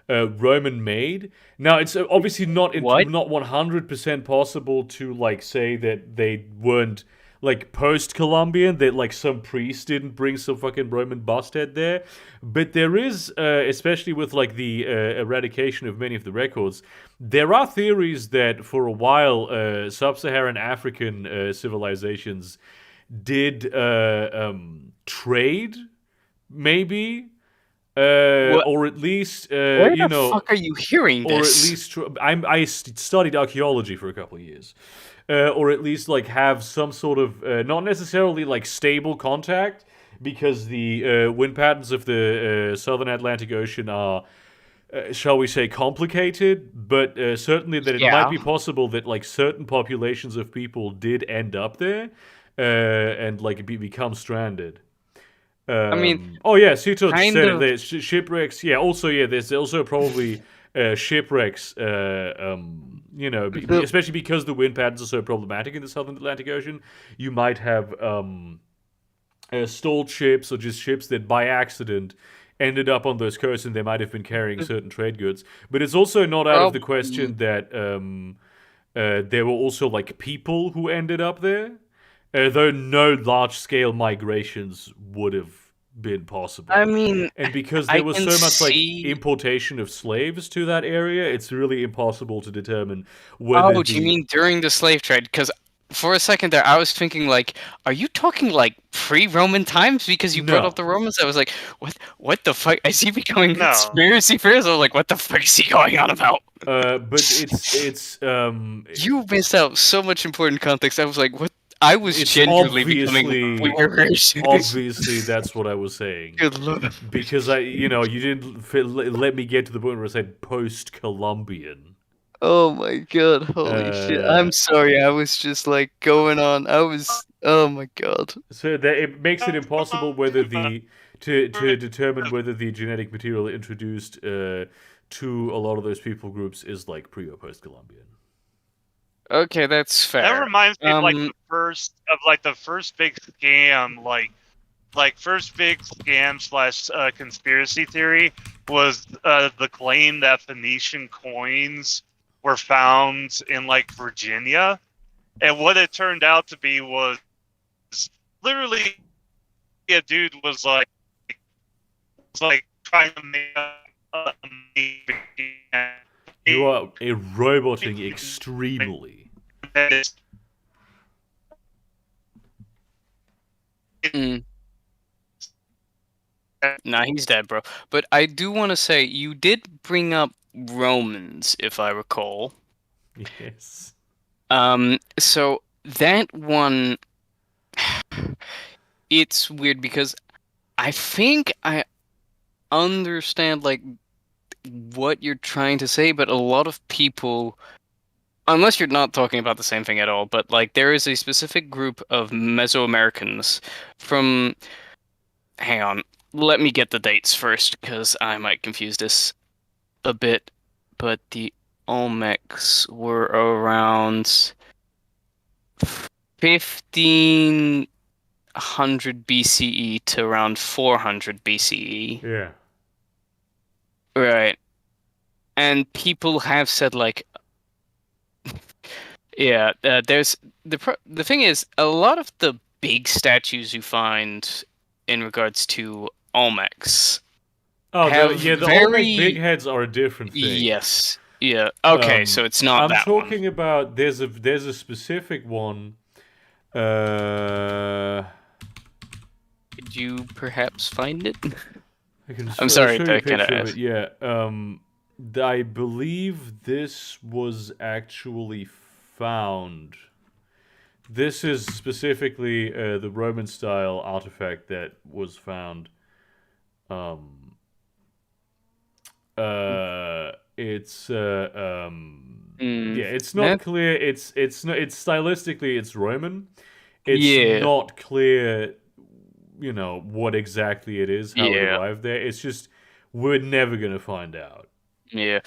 Roman made. Now it's obviously not What? not 100% possible to like say that they weren't like post-Columbian, that like some priest didn't bring some fucking Roman bust head there, but there is especially with like the eradication of many of the records, there are theories that for a while sub-Saharan African civilizations did trade, maybe, or at least Where the fuck are you hearing or this? at least I studied archaeology for a couple of years, or at least like have some sort of not necessarily like stable contact because the wind patterns of the southern Atlantic Ocean are. Shall we say complicated, but certainly that it Yeah. might be possible that like certain populations of people did end up there and like become stranded. mean, oh yeah, Sito kind said of- it. There's shipwrecks. Yeah, also there's also probably shipwrecks. Especially because the wind patterns are so problematic in the southern Atlantic Ocean, you might have stalled ships or just ships that by accident ended up on those coasts, and they might have been carrying certain trade goods. But it's also not out of the question that there were also like people who ended up there, though no large-scale migrations would have been possible. I mean, And because I there was can so much like see- importation of slaves to that area, it's really impossible to determine whether. oh, do you mean during the slave trade? Because for a second there, I was thinking, like, are you talking, like, pre-Roman times? Because you brought No. up the Romans. I was like, what the fuck? Is he becoming No. conspiracy theorist? I was like, what the fuck is he going on about? But it's You missed out so much important context. I was like, what? I was It's genuinely becoming obviously- weird. obviously that's what I was saying. Good lord. Because you didn't let me get to the point where I said post-Columbian. Oh my god, holy shit. I'm sorry, I was just like going on. Oh my god. So that it makes it impossible whether to determine whether the genetic material introduced to a lot of those people groups is like pre or post-Columbian. Okay, that's fair. That reminds me of Um, the first big scam, like first big scam slash conspiracy theory was the claim that Phoenician coins were found in like Virginia, and what it turned out to be was literally a dude was like trying to make a You are roboting extremely. mm, nah, he's dead, bro. But I do want to say you did bring up Romans, if I recall. Yes. So that one, it's weird because I think I understand like what you're trying to say, but a lot of people, unless you're not talking about the same thing at all, but like there is a specific group of Mesoamericans from, hang on, let me get the dates first because I might confuse this a bit, but the Olmecs were around 1500 BCE to around 400 BCE. Yeah. Right. And people have said like, yeah, there's the thing is a lot of the big statues you find in regards to Olmecs Oh, have the very Olmec big heads are a different thing. yes, yeah. Okay, so it's not I'm that talking one. about there's a specific one. Could you perhaps find it? I can I'm sorry show you to a kind of picture of ask. it. Yeah. I believe this was actually found. This is specifically the Roman style artifact that was found. It's yeah, it's not That clear. It's not. It's stylistically it's Roman. It's yeah, not clear, what exactly it is, how it yeah, arrived there. It's just we're never gonna find out. yeah.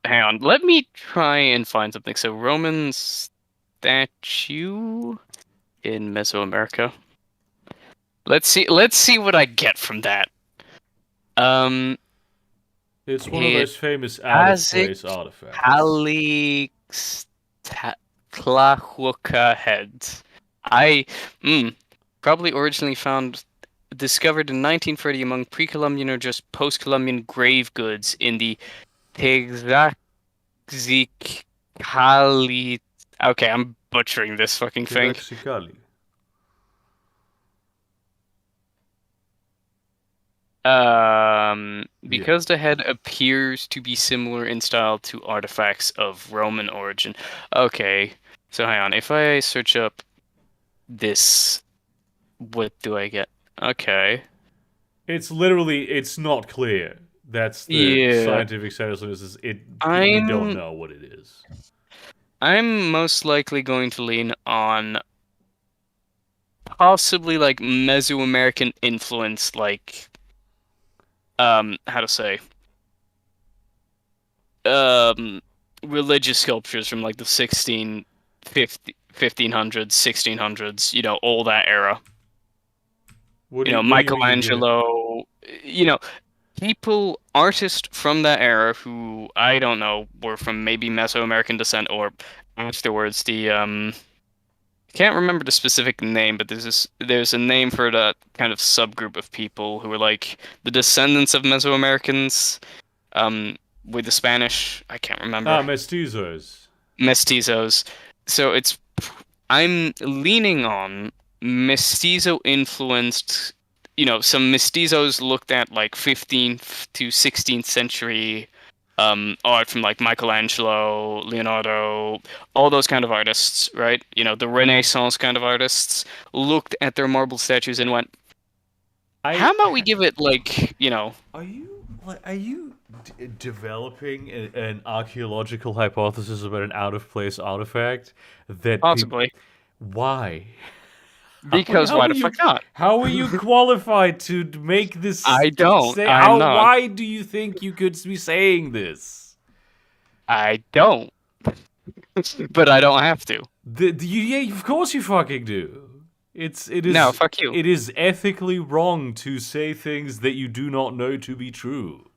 Hang on, let me try and find something. So Roman statue in Mesoamerica. Let's see what I get from that. Um, It's one of it those famous out of Azik place artifacts. Tlahuaca heads. I probably originally discovered in 1930 among pre-Columbian or just post-Columbian grave goods in the Texaxicali. Okay, I'm butchering this fucking thing. Texaxicali. Because the head appears to be similar in style to artifacts of Roman origin. Okay, so hang on. If I search up this, what do I get? Okay. It's not clear. That's the Yeah. scientific status on this. We don't know what it is. I'm most likely going to lean on possibly like Mesoamerican influence, like how to say, religious sculptures from like the 1500s, 1600s, all that era. Michelangelo, artists from that era who I don't know were from maybe Mesoamerican descent or afterwards. Can't remember the specific name, but there's a name for that kind of subgroup of people who were like the descendants of Mesoamericans, with the Spanish. I can't remember. Mestizos. Mestizos. So I'm leaning on mestizo influenced. Some mestizos looked at like 15th to 16th century art from like Michelangelo, Leonardo, all those kind of artists, right? The Renaissance kind of artists looked at their marble statues and went, how about we give it like, Are you developing an archaeological hypothesis about an out of place artifact that possibly? Why? Because why the fuck not? How are you qualified to make this? I don't. I'm not. Why do you think you could be saying this? I don't. but I don't have to. Yeah, of course you fucking do. It is No, fuck you. It is ethically wrong to say things that you do not know to be true.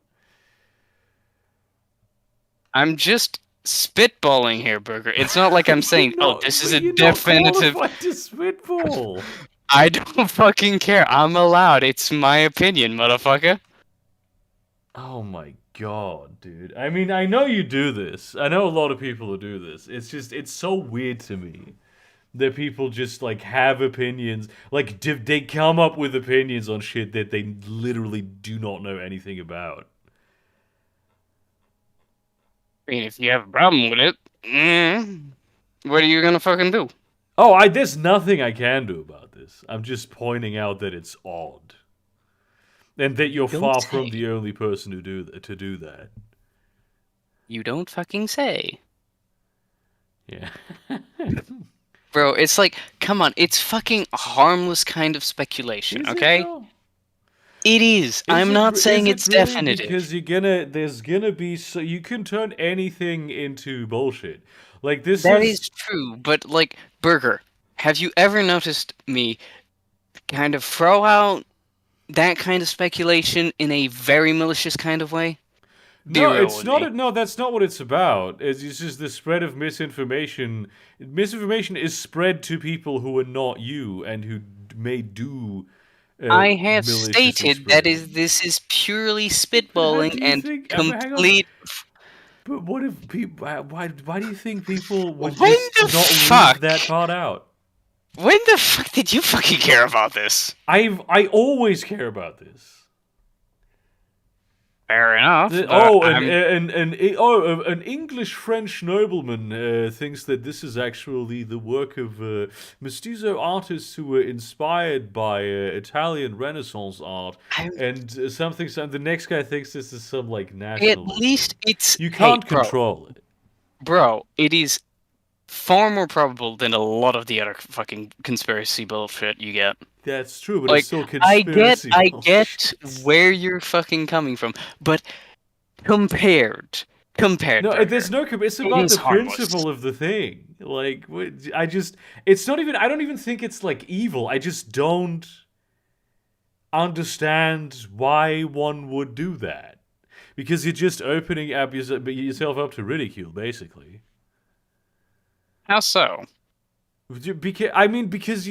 I'm just spitballing here, Burger. It's not like I'm saying, this is a You're not definitive. qualified to spitball. I don't fucking care. I'm allowed. It's my opinion, motherfucker. Oh my god, dude. I mean, I know you do this. I know a lot of people who do this. It's so weird to me that people just, like, have opinions. Like, they come up with opinions on shit that they literally do not know anything about. I mean, if you have a problem with it, what are you gonna fucking do? Oh, there's nothing I can do about this. I'm just pointing out that it's odd. And that you're Don't far say. from the only person to do that. You don't fucking say. Yeah. Bro, it's like, come on, it's fucking harmless kind of speculation, Is it, okay? though? It is. I'm not saying it's really? definitive. Because there's gonna be, so you can turn anything into bullshit. Like, this That is true, but like, Burger, have you ever noticed me kind of throw out that kind of speculation in a very malicious kind of way? No, Be real it's with not. me. No, that's not what it's about. It's just the spread of misinformation. Misinformation is spread to people who are not you and who may do. I have maliciously stated spread that it. this is purely How spitballing do you and think? Hang on. complete. But what if people? Why do you think people would When just the not fuck? leave that part out? When the fuck did you fucking care about this? I always care about this. Fair enough. An English-French nobleman thinks that this is actually the work of mestizo artists who were inspired by Italian Renaissance art, and something. The next guy thinks this is some, like, nationalism. At least it's. You can't Hey, bro, control it. Bro, it is far more probable than a lot of the other fucking conspiracy bullshit you get. That's true, but Like, it's still I conspiracy. get where you're fucking coming from, but compared, No, Burger, there's no. It's about is the harmless. principle of the thing. Like, it's not even. I don't even think it's, like, evil. I just don't understand why one would do that, because you're just opening up yourself up to ridicule, basically. How so? Because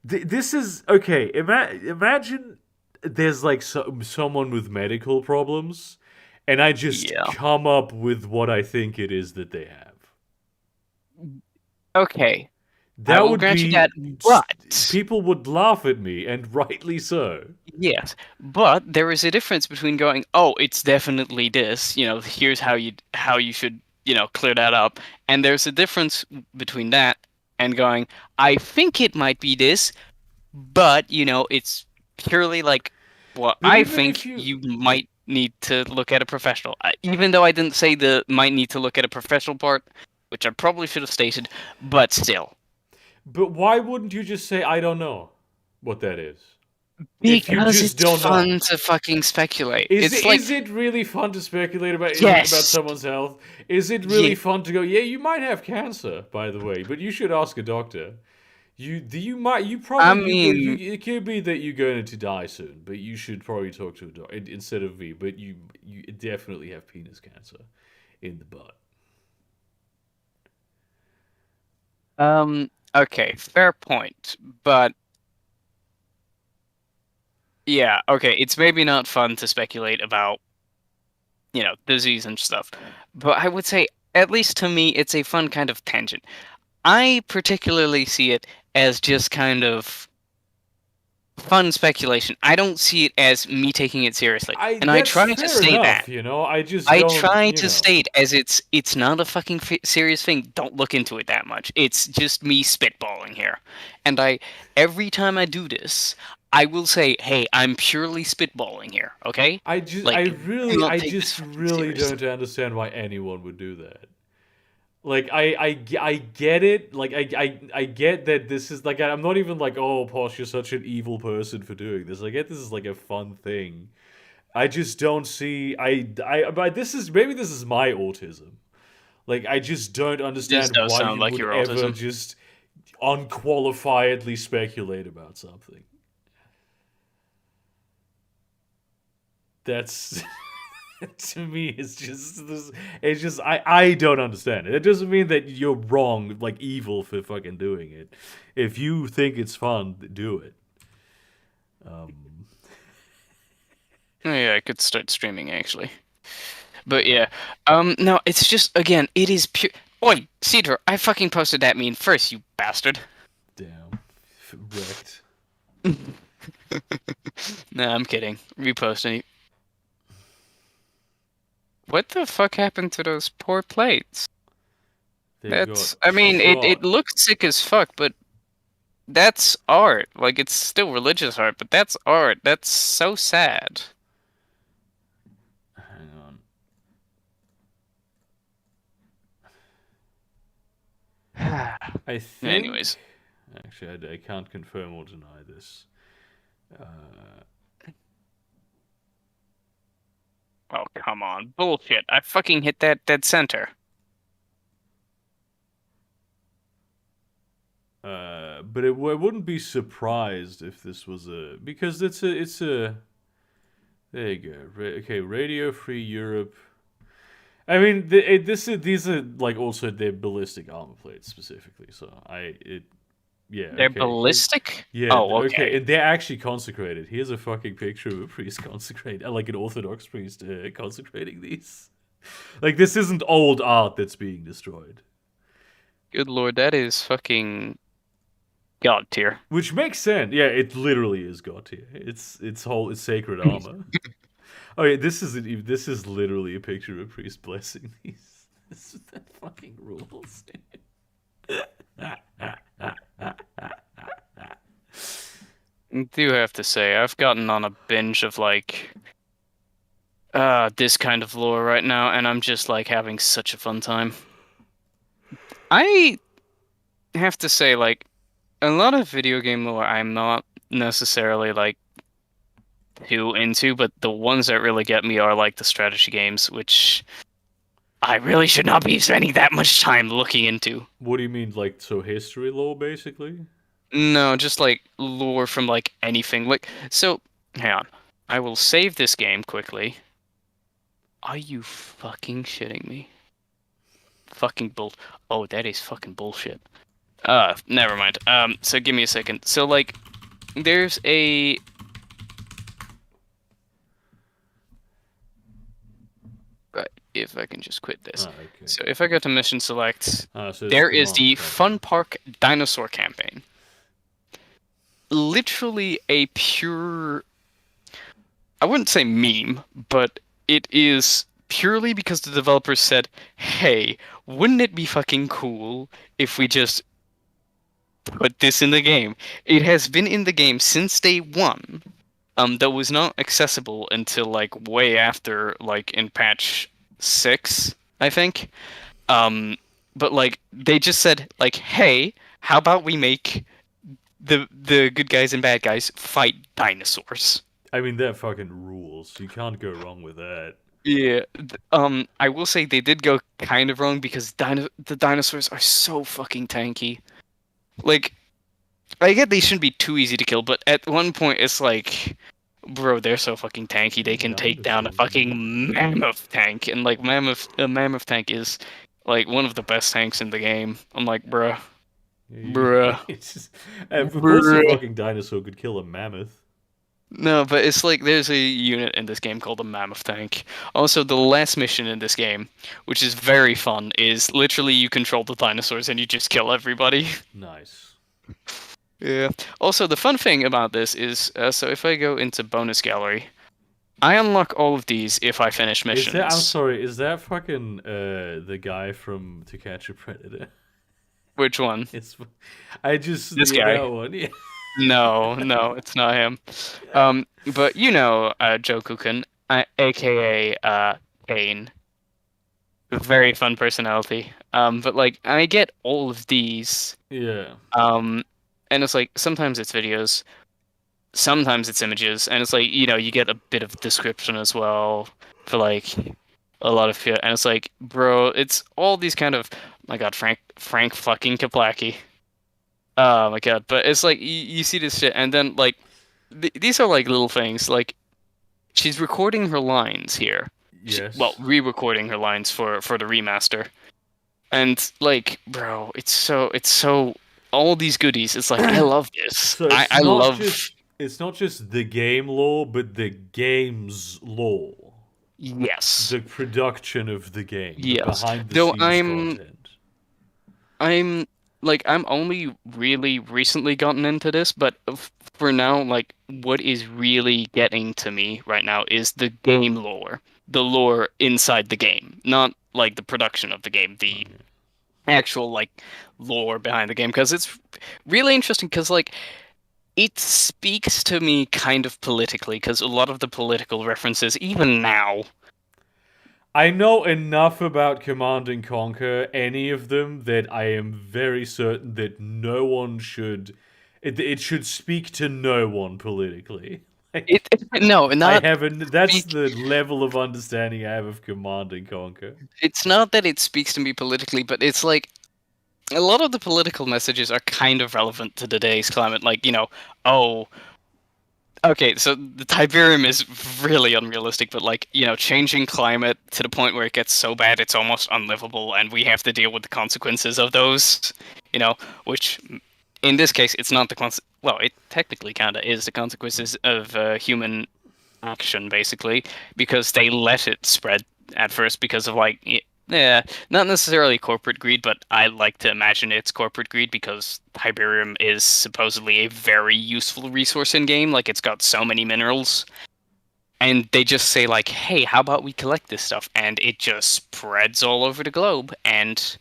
this is okay. Imagine there's, like, someone with medical problems, and I just Yeah. come up with what I think it is that they have. Okay. That I will would grant be you that, but people would laugh at me, and rightly so. yes, but there is a difference between going, oh, it's definitely this. Here's how you should clear that up, and there's a difference between that and going, I think it might be this, but it's purely like, well, But I even think if you- you might need to look at a professional. Even though I didn't say the might need to look at a professional part, which I probably should have stated, but still. But why wouldn't you just say, I don't know what that is? If you Because just it's don't fun know. to fucking speculate. Is It's it really fun to speculate about Yes. someone's health? Is it really Yeah. fun to go, yeah, you might have cancer, by the way, but you should ask a doctor. It could be that you're going to die soon, but you should probably talk to a doctor instead of me. But you definitely have penis cancer in the butt. Okay, fair point. But yeah, okay, it's maybe not fun to speculate about, disease and stuff. But I would say, at least to me, it's a fun kind of tangent. I particularly see it as just kind of fun speculation. I don't see it as me taking it seriously. I That's try to fair state enough, that. I try to state as it's not a fucking serious thing. Don't look into it that much. It's just me spitballing here. And every time I do this, I will say, "Hey, I'm purely spitballing here." Okay? I do not take this fucking really seriously. don't understand why anyone would do that. Like, I get it. Like, I get that this is, like, I'm not even like, oh, Posh, you're such an evil person for doing this. I get this is, like, a fun thing. I just don't see, but maybe this is my autism. Like, I just don't This understand does why sound you like would your ever autism. just unqualifiedly speculate about something. That's to me, it's just this. It's just I don't understand it. It doesn't mean that you're wrong, like evil for fucking doing it. If you think it's fun, do it. Oh, yeah, I could start streaming actually. But yeah, no, it's just again, it is pure. Oi, Cedar, I fucking posted that meme first, you bastard. Damn, wrecked. Nah, I'm kidding. Reposting. What the fuck happened to those poor plates? They That's, got I mean, it shot. looks sick as fuck, but that's art. Like, it's still religious art, but that's art. That's so sad. Hang on. I think. Anyways. Actually, I can't confirm or deny this. Oh, come on. Bullshit. I fucking hit that dead center. But I wouldn't be surprised if this was because it's a. There you go. Okay, Radio Free Europe. I mean, these are like also their ballistic armor plates specifically. So yeah. They're Okay. ballistic? Yeah. Oh, okay. And they're actually consecrated. Here's a fucking picture of a priest consecrated, like an Orthodox priest consecrating these. Like, this isn't old art that's being destroyed. Good lord, that is fucking god tier. Which makes sense. Yeah, it literally is god tier. It's sacred armor. Oh yeah, this is literally a picture of a priest blessing these. That fucking rules. I do have to say, I've gotten on a binge of like this kind of lore right now, and I'm just like having such a fun time. I have to say, like, a lot of video game lore I'm not necessarily like too into, but the ones that really get me are like the strategy games, which I really should not be spending that much time looking into. What do you mean, like, so history lore, basically? No, just like lore from like anything. Like, so, hang on. I will save this game quickly. Are you fucking shitting me? Fucking bull. Oh, that is fucking bullshit. Never mind. So give me a second. So, like, there's a. Right, if I can just quit this. Okay. So, if I go to mission select, So there is command, the okay. Fun Park Dinosaur campaign. Literally a pure. I wouldn't say meme, but it is purely because the developers said, hey, wouldn't it be fucking cool if we just put this in the game? It has been in the game since day one. That was not accessible until like way after, like in patch 6, I think. But like they just said, like, hey, how about we make the good guys and bad guys fight dinosaurs? I mean, that fucking rules. You can't go wrong with that. Yeah, I will say they did go kind of wrong because the dinosaurs are so fucking tanky. Like, I get they shouldn't be too easy to kill, but at one point it's like, bro, they're so fucking tanky they can take down a fucking mammoth tank, and like a mammoth tank is like one of the best tanks in the game. I'm like, bruh. Bruh. It's just, of course, a fucking dinosaur could kill a mammoth. No, but it's like there's a unit in this game called a mammoth tank. Also, the last mission in this game, which is very fun, is literally you control the dinosaurs and you just kill everybody. Nice. Yeah. Also, the fun thing about this is, so if I go into bonus gallery, I unlock all of these if I finish missions. I'm sorry, is that fucking the guy from To Catch a Predator? Which one? This guy. That one, yeah. No, it's not him. But you know, Joe Kukin, aka Kane. Very fun personality. But like I get all of these. Yeah. And it's like sometimes it's videos, sometimes it's images, and it's like, you know, you get a bit of description as well for like a lot of shit, and it's like, bro, it's all these kind of, my God, Frank fucking Kaplaki. Oh my God, but it's like you see this shit, and then like these are like little things. Like she's recording her lines here. Yes. Re-recording her lines for the remaster, and like, bro, it's so all these goodies. It's like I love this. So I love. it's not just the game lore, but the game's lore. Yes. The production of the game, the Yes. behind the Though scenes content. I'm only really recently gotten into this, but for now, like, what is really getting to me right now is the game lore. The lore inside the game. Not, like, the production of the game. The actual, like, lore behind the game. Because it's really interesting, because, like, it speaks to me kind of politically, because a lot of the political references, even now, I know enough about Command and Conquer, any of them, that I am very certain that no one should. It should speak to no one politically. Like, no, not. That's the level of understanding I have of Command and Conquer. It's not that it speaks to me politically, but it's like a lot of the political messages are kind of relevant to today's climate. Like, oh, okay, so the Tiberium is really unrealistic, but like, changing climate to the point where it gets so bad it's almost unlivable, and we have to deal with the consequences of those, which in this case, it's not well, it technically kind of is the consequences of human action, basically, because they let it spread at first because of like, yeah, not necessarily corporate greed, but I like to imagine it's corporate greed because Tiberium is supposedly a very useful resource in game. Like, it's got so many minerals, and they just say like, "Hey, how about we collect this stuff?" And it just spreads all over the globe, and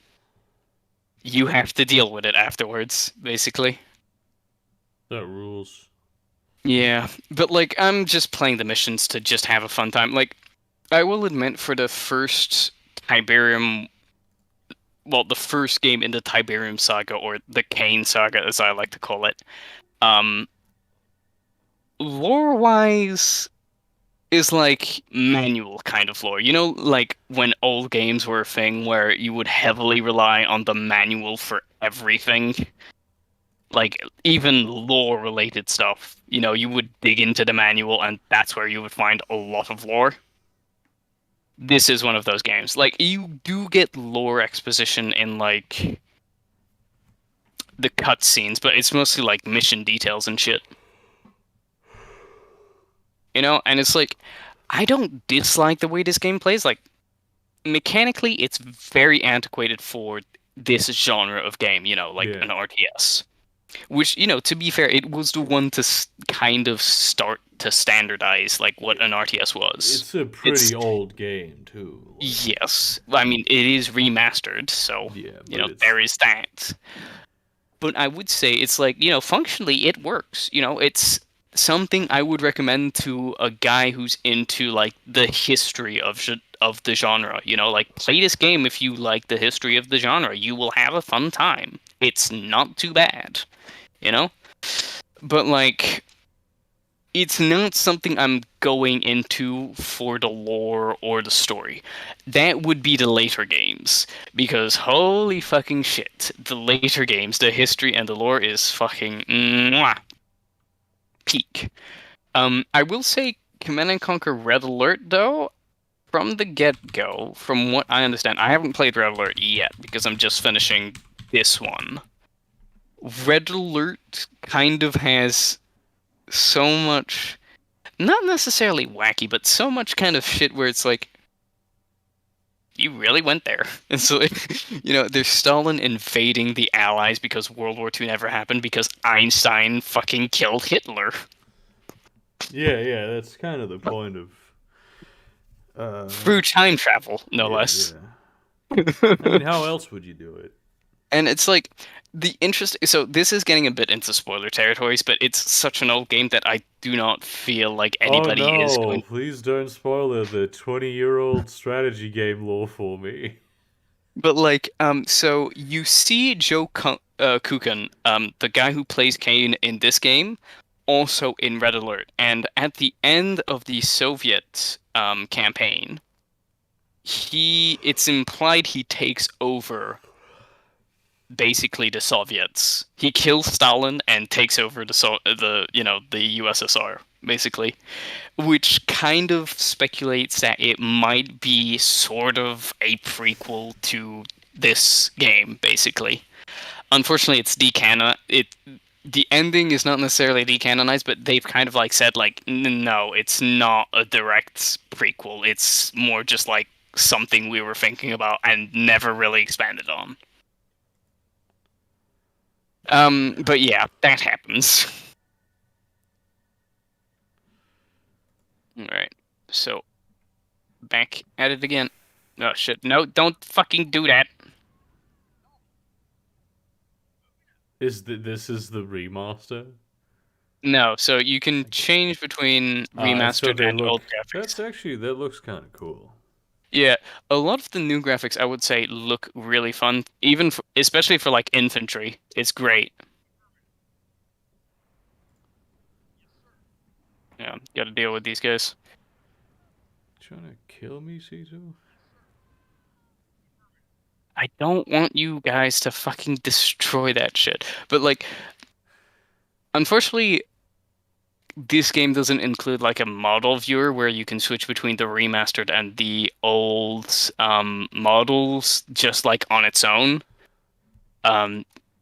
you have to deal with it afterwards, basically. That rules. Yeah, but like, I'm just playing the missions to just have a fun time. Like, I will admit, for the first Tiberium, well, the first game in the Tiberium saga, or the Kane saga, as I like to call it, lore-wise, is like manual kind of lore. Like when old games were a thing where you would heavily rely on the manual for everything. Like, even lore-related stuff, you would dig into the manual, and that's where you would find a lot of lore. This is one of those games. Like, you do get lore exposition in, like, the cutscenes, but it's mostly, like, mission details and shit. And it's like, I don't dislike the way this game plays. Like, mechanically, it's very antiquated for this genre of game, like an RTS. Which, to be fair, it was the one to kind of start to standardize, like, what an RTS was. It's a pretty old game, too. Like, yes. I mean, it is remastered, so, there is that. But I would say it's like, functionally, it works. It's something I would recommend to a guy who's into, like, the history of the genre. Like, play this game if you like the history of the genre. You will have a fun time. It's not too bad. But like, it's not something I'm going into for the lore or the story. That would be the later games, because holy fucking shit, the later games, the history and the lore is fucking peak. I will say Command & Conquer Red Alert, though, from the get-go, from what I understand, I haven't played Red Alert yet because I'm just finishing this one. Red Alert kind of has so much, not necessarily wacky, but so much kind of shit where it's like, you really went there. And so, there's Stalin invading the Allies because World War II never happened because Einstein fucking killed Hitler. Yeah, that's kind of the point of... Through time travel, no less. Yeah. I mean, how else would you do it? And it's like, so this is getting a bit into spoiler territories, but it's such an old game that I do not feel like anybody is going... Please don't spoil the 20-year-old strategy game lore for me. But like, so you see Joe Kukan, the guy who plays Kane in this game, also in Red Alert, and at the end of the Soviet campaign, it's implied he takes over basically the Soviets. He kills Stalin and takes over the USSR basically, which kind of speculates that it might be sort of a prequel to this game basically. Unfortunately, it's the ending is not necessarily decanonized, but they've kind of like said like no, it's not a direct prequel. It's more just like something we were thinking about and never really expanded on. But yeah, that happens. Alright, so back at it again. Oh shit, no, don't fucking do that. This is the remaster? No, so you can change between So remastered they and look. old graphics. That looks kind of cool. Yeah, a lot of the new graphics I would say look really fun, especially for like infantry. It's great. Yeah, gotta deal with these guys. Trying to kill me, Cito? I don't want you guys to fucking destroy that shit. But like, unfortunately, this game doesn't include like a model viewer where you can switch between the remastered and the old models just like on its own.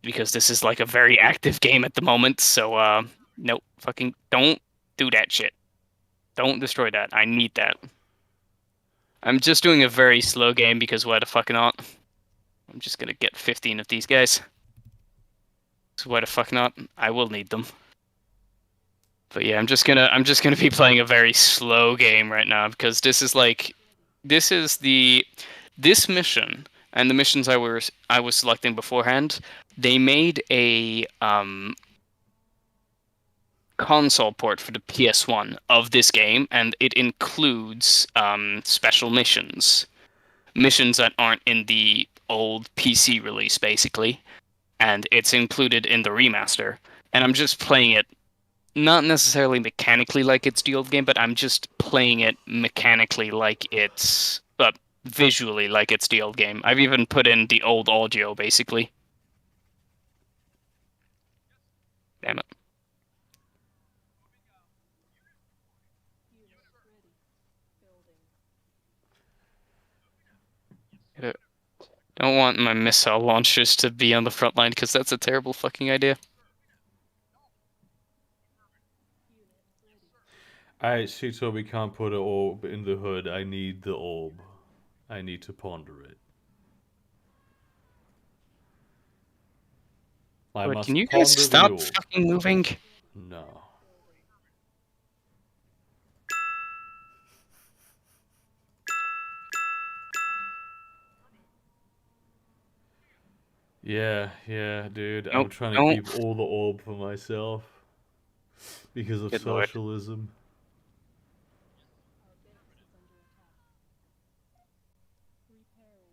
Because this is like a very active game at the moment, so nope, fucking don't do that shit. Don't destroy that. I need that. I'm just doing a very slow game because why the fuck not? I'm just gonna get 15 of these guys. So why the fuck not? I will need them. But yeah, I'm just gonna be playing a very slow game right now because this is this mission and the missions I was selecting beforehand. They made a console port for the PS1 of this game, and it includes special missions that aren't in the old PC release, basically, and it's included in the remaster. And I'm just playing it not necessarily mechanically like it's the old game, but I'm just playing it mechanically like it's, visually like it's the old game. I've even put in the old audio, basically. Damn it. Don't want my missile launchers to be on the front line because that's a terrible fucking idea. I see, so we can't put an orb in the hood. I need the orb. I need to ponder it. I must Can you ponder guys the stop orb. fucking moving? No. Yeah, dude. I'm Nope, trying to don't. keep all the orb for myself because of Good lord. socialism.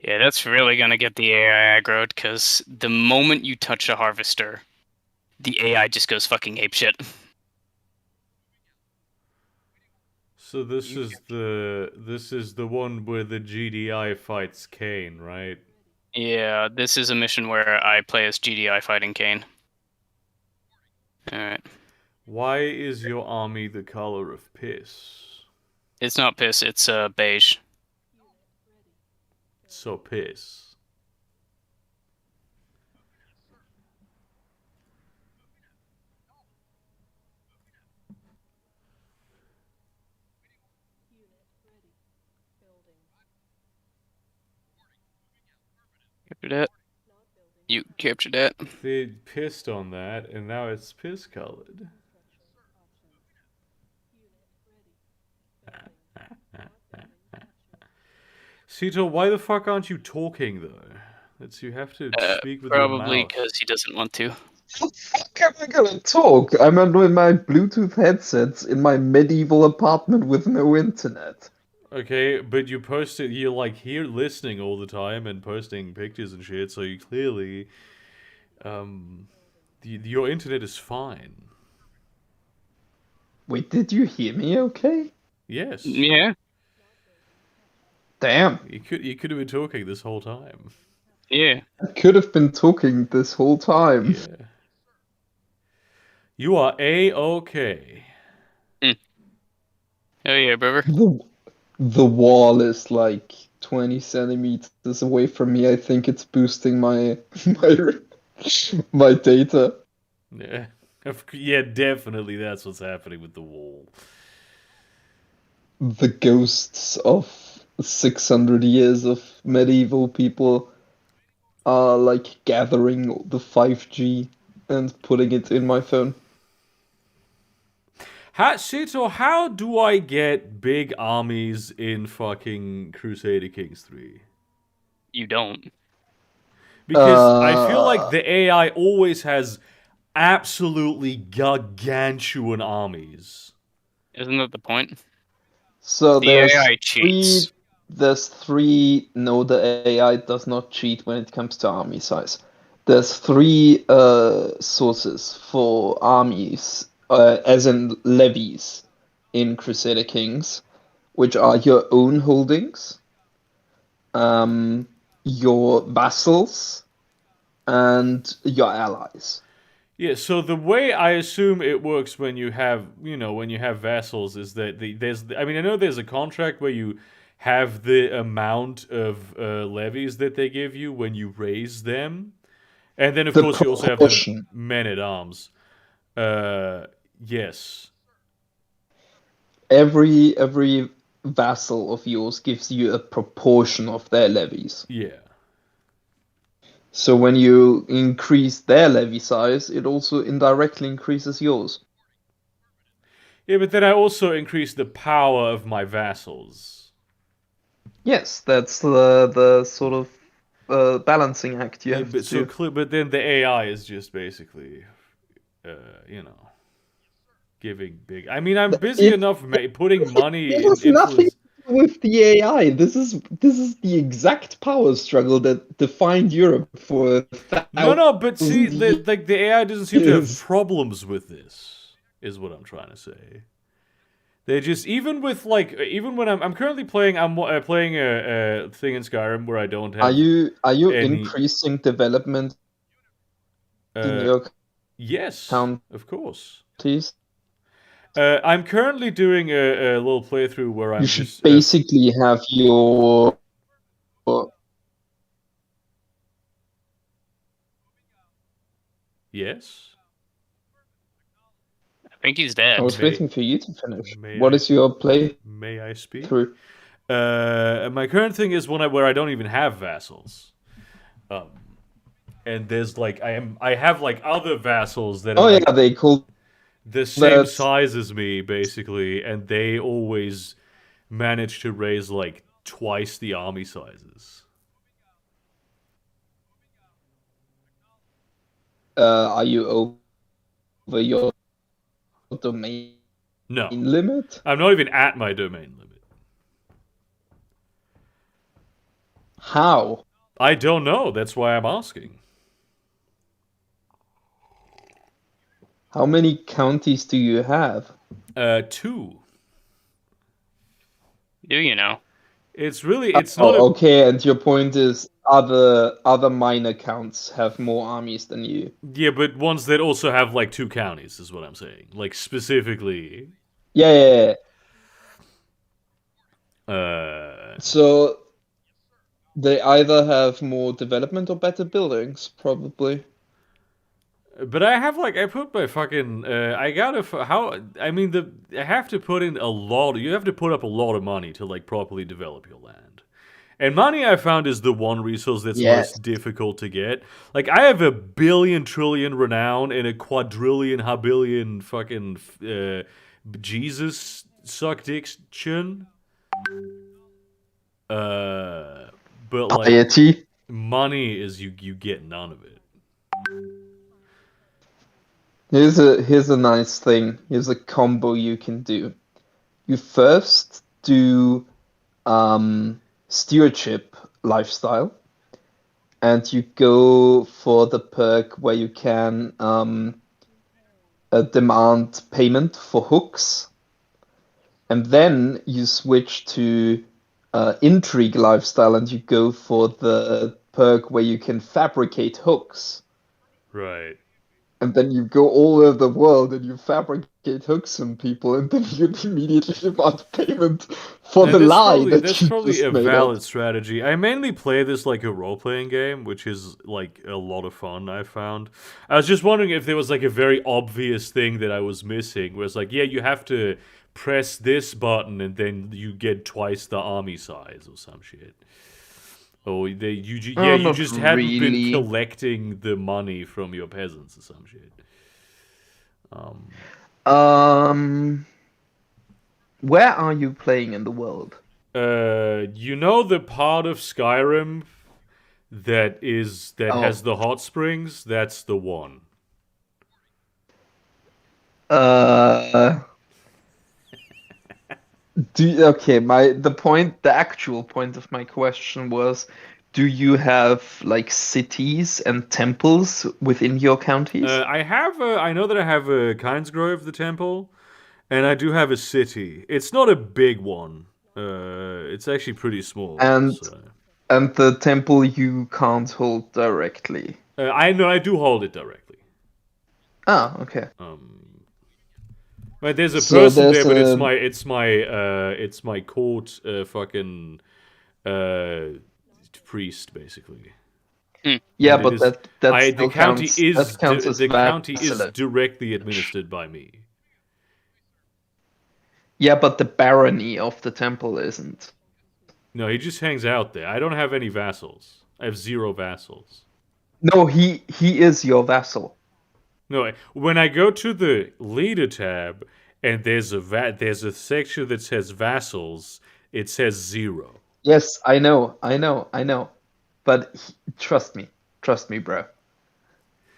Yeah, that's really gonna get the AI aggroed, because the moment you touch a harvester, the AI just goes fucking apeshit. So this is the one where the GDI fights Kane, right? Yeah, this is a mission where I play as GDI fighting Kane. Alright. Why is your army the color of piss? It's not piss, it's beige. So piss. Capture that. You captured that. They pissed on that, and now it's piss colored. Cito, why the fuck aren't you talking though? You have to speak with your mouth. Probably because he doesn't want to. How the fuck am I gonna talk? I'm on my Bluetooth headsets in my medieval apartment with no internet. Okay, but you're like here listening all the time and posting pictures and shit, so you clearly, your internet is fine. Wait, did you hear me okay? Yes. Yeah. Damn. You could have been talking this whole time. Yeah. I could have been talking this whole time. Yeah. You are A-okay. Oh yeah, brother. The wall is like 20 centimeters away from me. I think it's boosting my my data. Yeah. Yeah, definitely that's what's happening with the wall. The ghosts of 600 years of medieval people are like gathering the 5G and putting it in my phone. How do I get big armies in fucking Crusader Kings 3? You don't. Because I feel like Uh, the AI always has absolutely gargantuan armies. Isn't that the point? So The AI cheats. there's three. No, the AI does not cheat when it comes to army size. There's three sources for armies, as in levies, in Crusader Kings, which are your own holdings, your vassals, and your allies. Yeah, so the way I assume it works when you have, when you have vassals is that I mean, I know there's a contract where you have the amount of levies that they give you when you raise them. And then, of The course, you also have the proportion. men-at-arms. Yes. Every vassal of yours gives you a proportion of their levies. Yeah. So when you increase their levy size, it also indirectly increases yours. Yeah, but then I also increase the power of my vassals. Yes, that's the sort of balancing act you Yeah, have but to do. but then the AI is just basically, you know, giving big. I mean, I'm busy It enough putting money this in has nothing influence. to do with the AI. This is the exact power struggle that defined Europe for No, but see, 1,000 the AI doesn't seem to have years. problems with this. Is what I'm trying to say. They just even when I'm currently playing playing a thing in Skyrim where I don't Are have you any increasing development in uh your yes, counties? of course. I'm currently doing a little playthrough where You I'm should just basically have your yes. I think he's I dead. was May waiting for you to finish. may What I is your playthrough? may I speak? My current thing is where I don't even have vassals. And there's I have like other vassals that are Oh like yeah, they call the same that size as me basically, and they always manage to raise like twice the army sizes. are you over your domain No, limit? I'm not even at my domain limit. How? I don't know. That's why I'm asking. How many counties do you have? 2. Do you know? It's not Oh, a okay, and your point is other minor counts have more armies than you. yeah, but ones that also have like 2 counties is what I'm saying. Like specifically, Yeah. uh, So they either have more development or better buildings, probably. but I put my fucking I gotta how I mean I have to put in a lot. You have to put up a lot of money to like properly develop your land. And money I found is the one resource that's Yes. most difficult to get. Like I have a billion trillion renown and a quadrillion habillion fucking Jesus suck diction. But like Piety. money is you get none of it. Here's a nice thing. Here's a combo you can do. You first do stewardship lifestyle, and you go for the perk where you can demand payment for hooks, and then you switch to intrigue lifestyle and you go for the perk where you can fabricate hooks. Right. And then you go all over the world and you fabricate hooks on people, and then you immediately demand payment for the lie that that's you probably just a made valid up. strategy. I mainly play this like a role-playing game, which is like a lot of fun, I found. I was just wondering if there was like a very obvious thing that I was missing, where it's like, yeah, you have to press this button and then you get twice the army size or some shit. Oh, you Not just hadn't been really. collecting the money from your peasants or some shit. Where are you playing in the world? You know the part of Skyrim that Oh. has the hot springs? That's the one. The actual point of my question was, do you have like cities and temples within your counties? I know that I have a Kynesgrove, the temple, and I do have a city. It's not a big one. It's actually pretty small. And so. and the temple you can't hold directly. I know I do hold it directly. Ah, okay. But there's a So person there's there, but a- it's my court fucking priest basically. Yeah, And it but is- that the still county counts. is That counts as the county is vassalage. directly administered by me. Yeah, but the barony of the temple isn't. No, he just hangs out there. I don't have any vassals. I have 0 vassals. No, he is your vassal. No, when I go to the leader tab and there's a section that says vassals, it says 0. Yes, I know. But trust me, bro.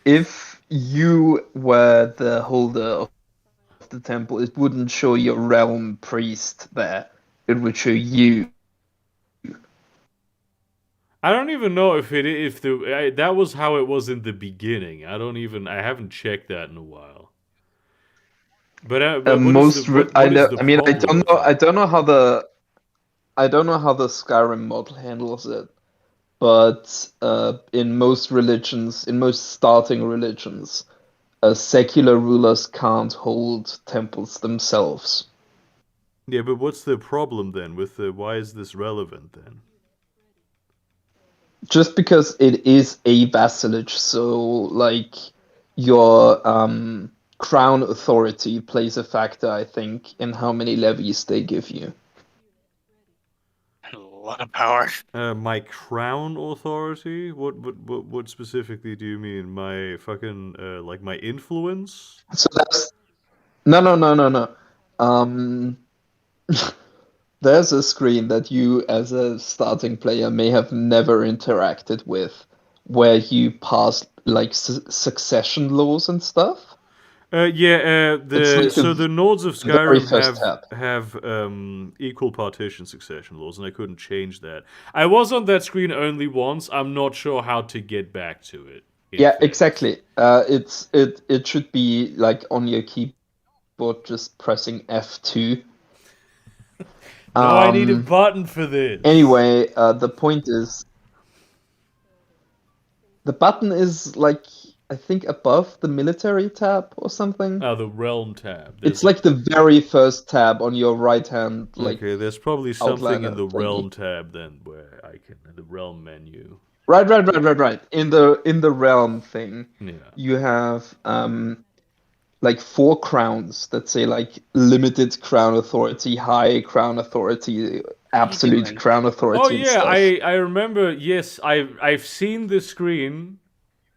If you were the holder of the temple, it wouldn't show your realm priest there. It would show you. I don't even know that was how it was in the beginning. I haven't checked that in a while. But what is the I know. the I mean, problem with it? I don't know how the Skyrim mod handles it, but in most religions, in most starting religions, secular rulers can't hold temples themselves. Yeah, but what's the problem then with why is this relevant then? Just because it is a vassalage, so like your crown authority plays a factor, I think, in how many levies they give you. A lot of power. My crown authority? What specifically do you mean? My fucking like my influence? So that's no. There's a screen that you, as a starting player, may have never interacted with, where you pass like succession laws and stuff. The Nords of very Skyrim first tab. have equal partition succession laws, and I couldn't change that. I was on that screen only once. I'm not sure how to get back to it. Yeah, fact. exactly. It should be like on your keyboard, just pressing F2. No, I need a button for this. Anyway, the point is, the button is like, I think above the military tab or something. Oh, the realm tab. It's like the very first tab on your right hand. Like, okay, there's probably something in the thingy. realm tab then where I can the realm menu. Right. In the realm thing, Yeah. you have like 4 crowns that say like limited crown authority, high crown authority, absolute doing? crown authority. Oh and yeah, stuff. I remember. Yes, I've seen the screen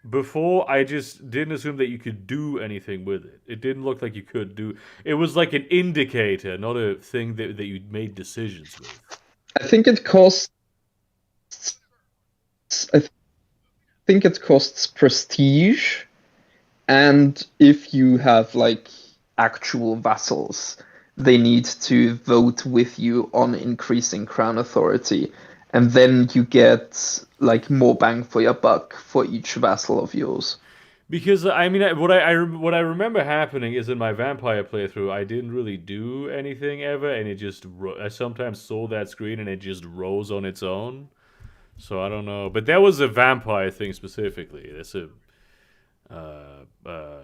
before. I just didn't assume that you could do anything with it. It didn't look like you could do. It was like an indicator, not a thing that you made decisions with. I think it costs. I think it costs prestige, and if you have like actual vassals, they need to vote with you on increasing crown authority, and then you get like more bang for your buck for each vassal of yours. Because I mean, what I remember happening is in my vampire playthrough, I didn't really do anything ever, and it just I sometimes saw that screen and it just rose on its own. So I don't know, but that was a vampire thing specifically. That's a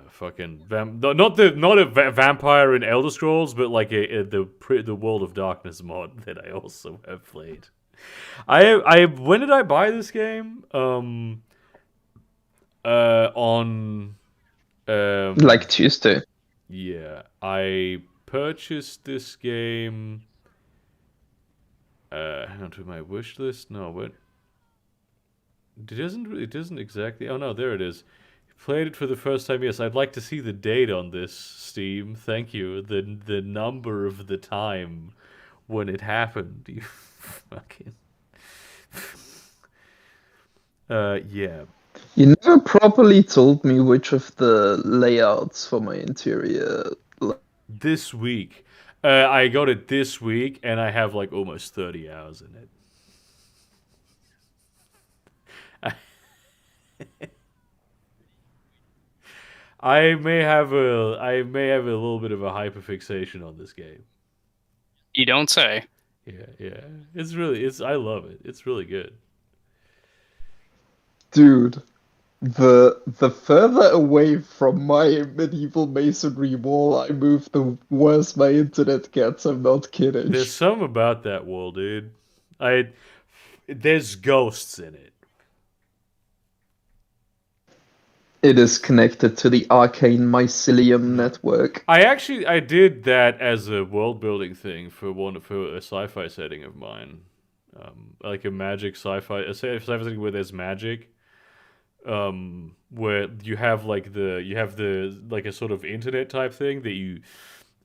fucking not a vampire in Elder Scrolls, but like the World of Darkness mod that I also have played. I when did I buy this game? On Like Tuesday. yeah, I purchased this game. Hang on, to my wish list. No, what? It doesn't exactly. Oh no, there it is. Played it for the first time. Yes, I'd like to see the date on this, Steam. Thank you. The number of the time when it happened. You fucking. Yeah. You never properly told me which of the layouts for my interior. This week. I got it this week, and I have like almost 30 hours in it. I may have a little bit of a hyperfixation on this game. You don't say. Yeah. I love it. It's really good. Dude, the further away from my medieval masonry wall I move, the worse my internet gets. I'm not kidding. There's some about that wall, dude. There's ghosts in it. It is connected to the arcane mycelium network. I did that as a world building thing for a sci-fi setting of mine, like a magic sci-fi setting where there's magic, where you have the like a sort of internet type thing that you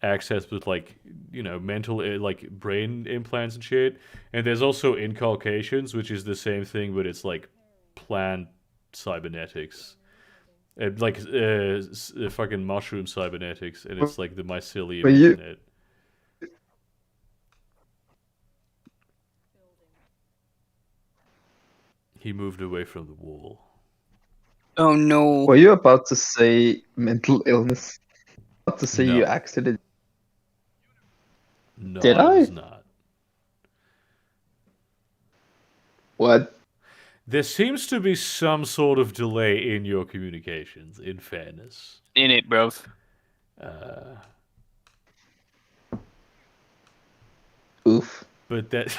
access with like mental like brain implants and shit, and there's also inculcations, which is the same thing, but it's like plant cybernetics. Like fucking mushroom cybernetics, and it's like the mycelium internet. He moved away from the wall. Oh no. Were you about to say mental illness? About to say No. you accidentally? No, Did I I? was not. What? There seems to be some sort of delay in your communications, in fairness. In it, bro. Oof. But that...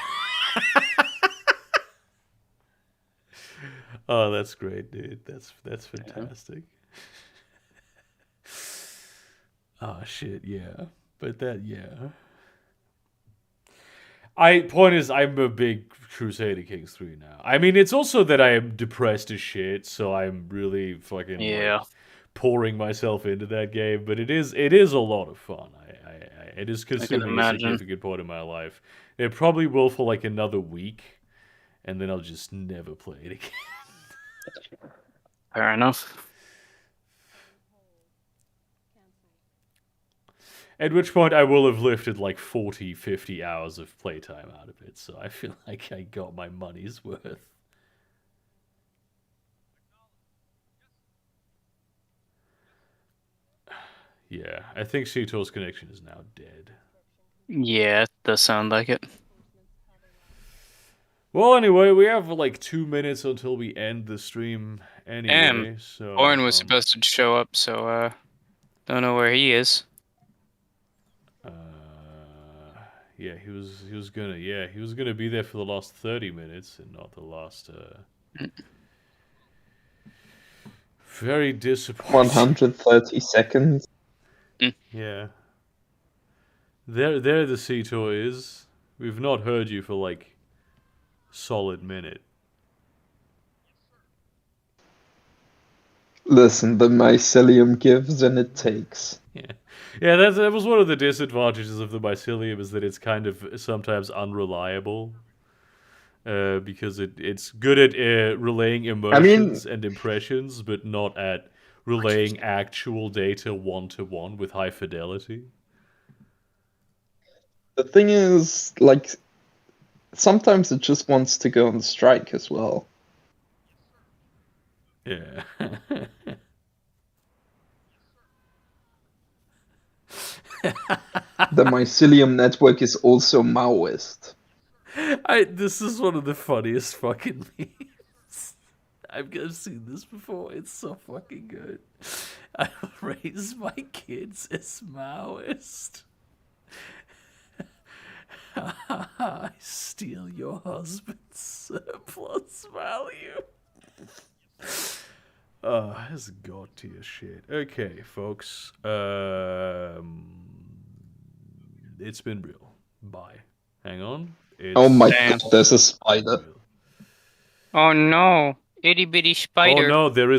Oh, that's great, dude. That's fantastic. Oh, shit, yeah. But yeah. Point is, I'm a big Crusader Kings 3 now. I mean, it's also that I am depressed as shit, so I'm really fucking like, pouring myself into that game. But it is a lot of fun. It is consuming a significant part of my life. It probably will for like another week, and then I'll just never play it again. Fair enough. At which point I will have lifted like 40, 50 hours of playtime out of it, so I feel like I got my money's worth. Yeah, I think Cheetor's connection is now dead. Yeah, it does sound like it. Well, anyway, we have like 2 minutes until we end the stream anyway, so... Oren was supposed to show up, so, don't know where he is. Yeah, he was gonna be there for the last 30 minutes and not the last very disappointing. 130 seconds. Yeah. There the Cheetor is. We've not heard you for like solid minute. Listen, the mycelium gives and it takes. Yeah, that was one of the disadvantages of the mycelium, is that it's kind of sometimes unreliable. Because it's good at relaying emotions and impressions, but not at relaying actual data one-to-one with high fidelity. The thing is, like, sometimes it just wants to go on strike as well. Yeah. The mycelium network is also Maoist. This is one of the funniest fucking memes. I've seen this before. It's so fucking good. I raise my kids as Maoist. I steal your husband's surplus value. That's god tier shit. Okay, folks. It's been real. Bye. Hang on. Oh my Damn. god, there's a spider. Real. Oh no, itty bitty Oh spider. no, there is.